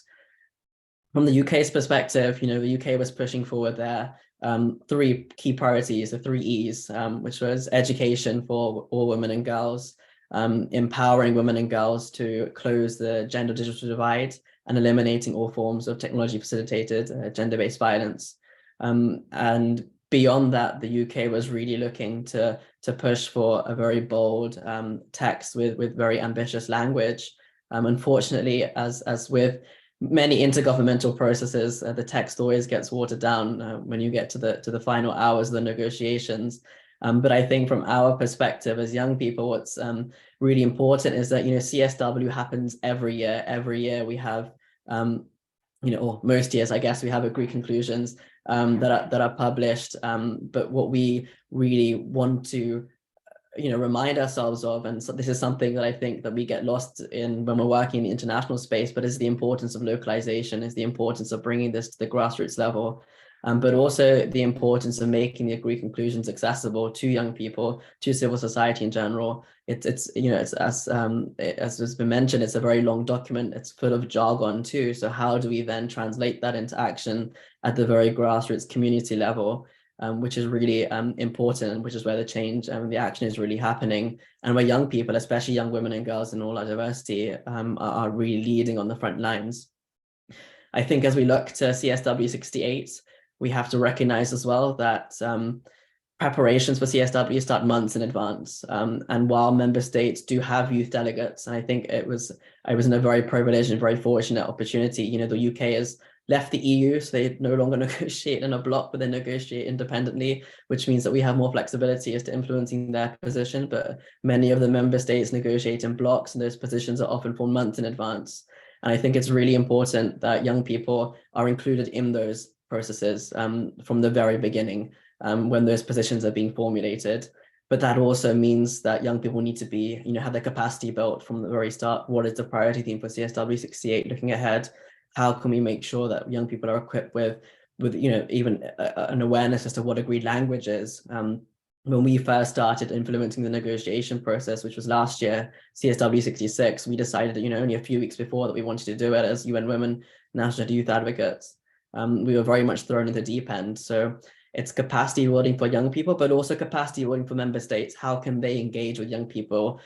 From the UK's perspective, the UK was pushing forward their three key priorities, the 3 E's, which was education for all women and girls, empowering women and girls to close the gender digital divide, and eliminating all forms of technology facilitated gender-based violence. And beyond that, the UK was really looking to push for a very bold text with very ambitious language. Unfortunately, as with many intergovernmental processes, the text always gets watered down when you get to the final hours of the negotiations. But I think from our perspective as young people, what's really important is that CSW happens every year. Every year we have, or most years, I guess, we have agreed conclusions that are published. But what we really want to remind ourselves of, and so this is something that I think that we get lost in when we're working in the international space, but is the importance of localization, is the importance of bringing this to the grassroots level, but also the importance of making the agreed conclusions accessible to young people, to civil society in general. It's as has been mentioned, it's a very long document. It's full of jargon too. So how do we then translate that into action at the very grassroots community level? Which is really important, and which is where the change and the action is really happening, and where young people, especially young women and girls in all our diversity, are really leading on the front lines. I think as we look to CSW68, we have to recognize as well that preparations for CSW start months in advance. And while member states do have youth delegates, and I think I was in a very privileged and very fortunate opportunity. The UK has left the EU, so they no longer negotiate in a bloc, but they negotiate independently, which means that we have more flexibility as to influencing their position. But many of the member states negotiate in blocs, and those positions are often for months in advance. And I think it's really important that young people are included in those processes from the very beginning when those positions are being formulated. But that also means that young people need to be, have their capacity built from the very start. What is the priority theme for CSW68 looking ahead? How can we make sure that young people are equipped with even an awareness as to what agreed language is? When we first started implementing the negotiation process, which was last year, CSW66, we decided that only a few weeks before that we wanted to do it as UN Women National Youth Advocates. We were very much thrown into the deep end. So it's capacity building for young people, but also capacity building for member states. How can they engage with young people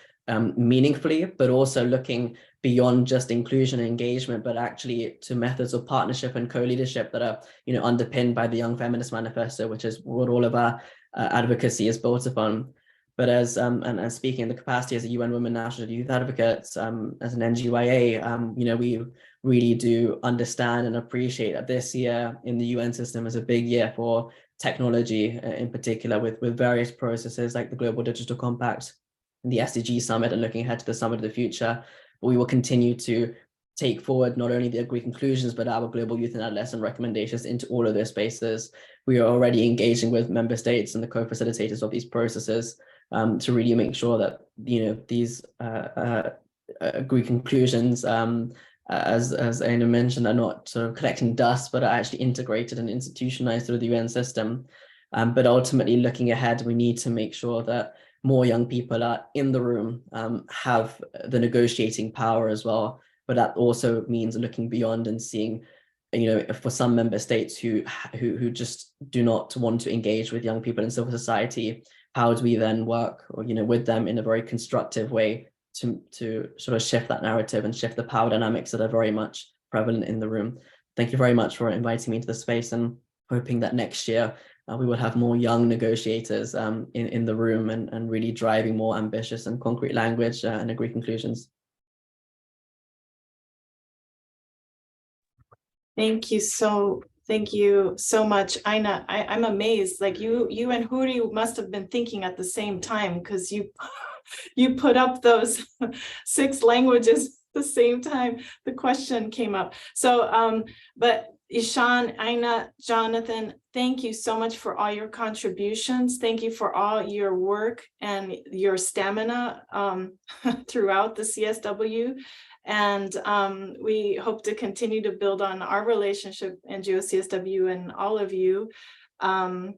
meaningfully, but also looking beyond just inclusion and engagement, but actually to methods of partnership and co-leadership that are underpinned by the Young Feminist Manifesto, which is what all of our advocacy is built upon. But and speaking in the capacity as a UN Women National Youth Advocates, as an NGOIA, we really do understand and appreciate that this year in the UN system is a big year for technology, in particular with various processes like the Global Digital Compact and the SDG Summit, and looking ahead to the Summit of the Future. We will continue to take forward not only the agreed conclusions, but our global youth and adolescent recommendations into all of those spaces. We are already engaging with member states and the co-facilitators of these processes to really make sure that these agreed conclusions, as Aina mentioned, are not sort of collecting dust, but are actually integrated and institutionalized through the UN system. But ultimately, looking ahead, we need to make sure that more young people are in the room, have the negotiating power as well. But that also means looking beyond and seeing, for some member states who just do not want to engage with young people in civil society, how do we then work, with them in a very constructive way to sort of shift that narrative and shift the power dynamics that are very much prevalent in the room. Thank you very much for inviting me into the space, and hoping that next year we will have more young negotiators in the room and really driving more ambitious and concrete language and agreed conclusions. Thank you so much, Aina. I'm amazed. Like you and Huri must have been thinking at the same time, because you put up those 6 languages at the same time the question came up. So, but Ishan, Aina, Jonathan, thank you so much for all your contributions. Thank you for all your work and your stamina throughout the CSW. And we hope to continue to build on our relationship, NGO CSW and all of you. We're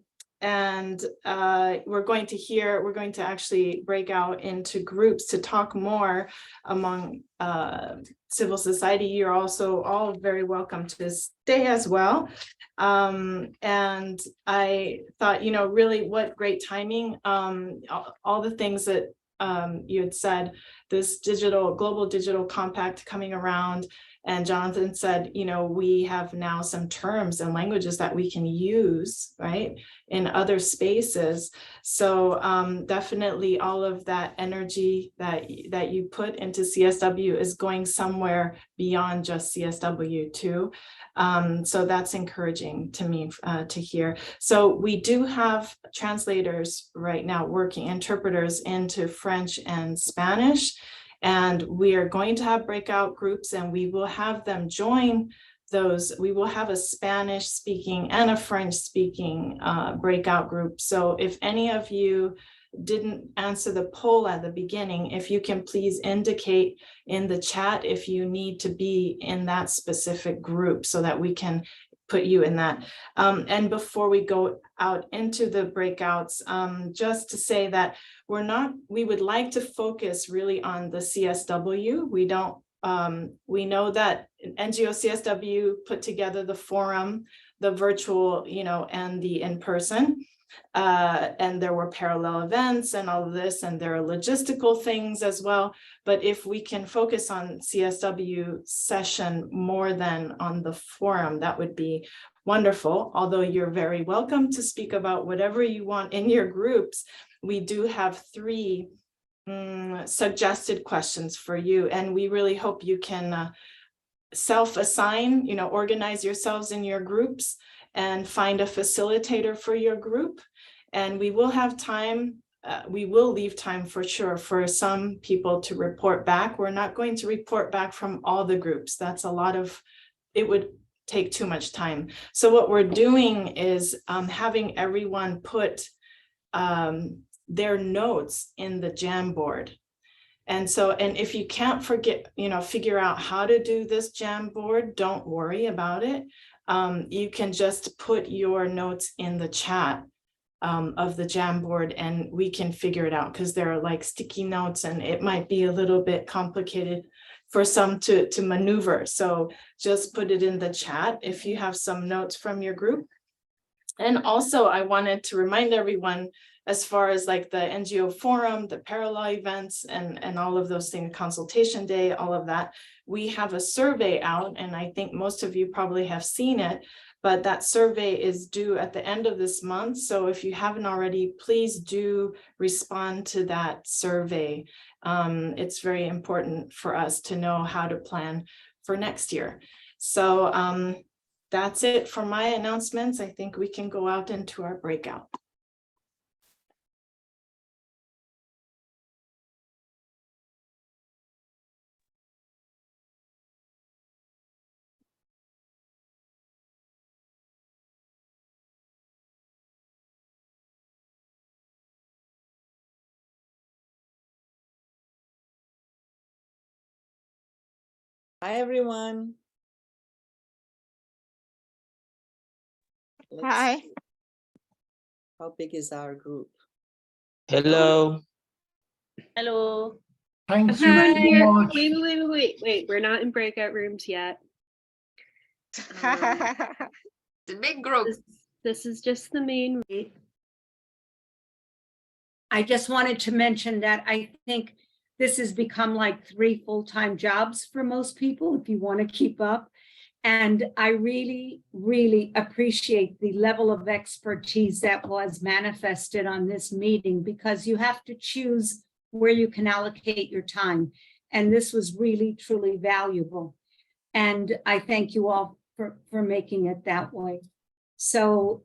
going to actually break out into groups to talk more among civil society. You're also all very welcome to stay as well. And I thought, really what great timing, all the things that you had said, this global digital compact coming around, and Jonathan said, we have now some terms and languages that we can use, right, in other spaces. So definitely all of that energy that you put into CSW is going somewhere beyond just CSW too. So that's encouraging to me to hear. So we do have translators right now working, interpreters into French and Spanish. And we are going to have breakout groups, and we will have them join those. We will have a Spanish speaking and a French speaking breakout group. So if any of you didn't answer the poll at the beginning, if you can please indicate in the chat if you need to be in that specific group so that we can put you in that. And before we go out into the breakouts, just to say that we would like to focus really on the CSW. We know that NGO CSW put together the forum, the virtual, and the in-person. And there were parallel events and all of this, and there are logistical things as well. But if we can focus on CSW session more than on the forum, that would be wonderful. Although you're very welcome to speak about whatever you want in your groups, we do have 3 suggested questions for you, and we really hope you can self-assign, organize yourselves in your groups and find a facilitator for your group. And we will have time, we will leave time for sure for some people to report back. We're not going to report back from all the groups. That's it would take too much time. So what we're doing is having everyone put their notes in the Jamboard. And if you can't figure out how to do this Jamboard, don't worry about it. You can just put your notes in the chat of the Jamboard, and we can figure it out, because there are like sticky notes and it might be a little bit complicated for some to maneuver. So just put it in the chat if you have some notes from your group. And also I wanted to remind everyone, as far as like the NGO forum, the parallel events, and all of those things, consultation day, all of that, we have a survey out, and I think most of you probably have seen it, but that survey is due at the end of this month. So if you haven't already, please do respond to that survey. It's very important for us to know how to plan for next year. So that's it for my announcements. I think we can go out into our breakout. Hi, everyone. Hi. How big is our group? Hello. Hello. Thank you Everyone so here. much. Wait. We're not in breakout rooms yet. The big group. This is just the main. I just wanted to mention that I think this has become like 3 full-time jobs for most people if you want to keep up. And I really, really appreciate the level of expertise that was manifested on this meeting, because you have to choose where you can allocate your time. And this was really, truly valuable. And I thank you all for making it that way. So,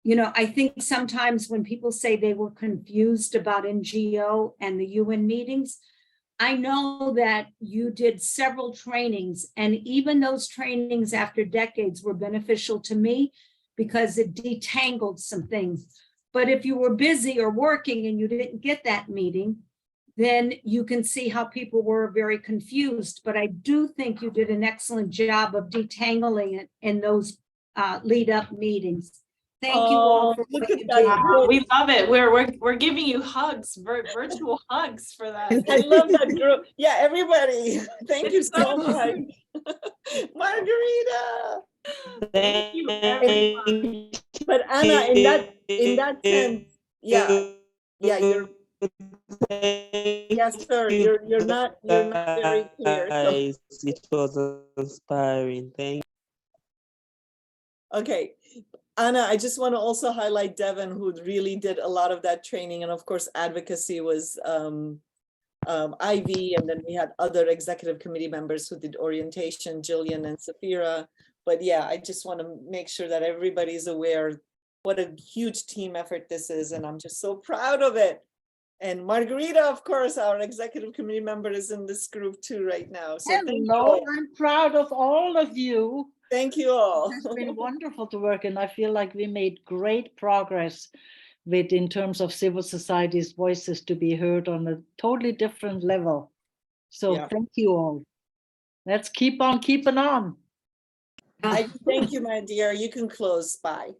you know, I think sometimes when people say they were confused about NGO and the UN meetings, I know that you did several trainings, and even those trainings after decades were beneficial to me because it detangled some things. But if you were busy or working and you didn't get that meeting, then you can see how people were very confused. But I do think you did an excellent job of detangling it in those lead up meetings. Thank you all for look what at you that. did. We love it. We're giving you hugs, virtual hugs for that. I love that group. Yeah, everybody. Thank you so much. Margarita. Thank you, everyone. But Anna, in that sense, yeah, you're yes, sir. You're not very clear. So. It was inspiring. Thank you. Okay. Anna, I just want to also highlight Devin, who really did a lot of that training. And of course, advocacy was Ivy. And then we had other executive committee members who did orientation, Jillian and Safira. But yeah, I just want to make sure that everybody's aware what a huge team effort this is. And I'm just so proud of it. And Margarita, of course, our executive committee member, is in this group too right now. So thank you all. I'm proud of all of you. Thank you all. It's been wonderful to work, and I feel like we made great progress with in terms of civil society's voices to be heard on a totally different level. So Yeah. thank you all. Let's keep on keeping on. Thank you, my dear. You can close. Bye.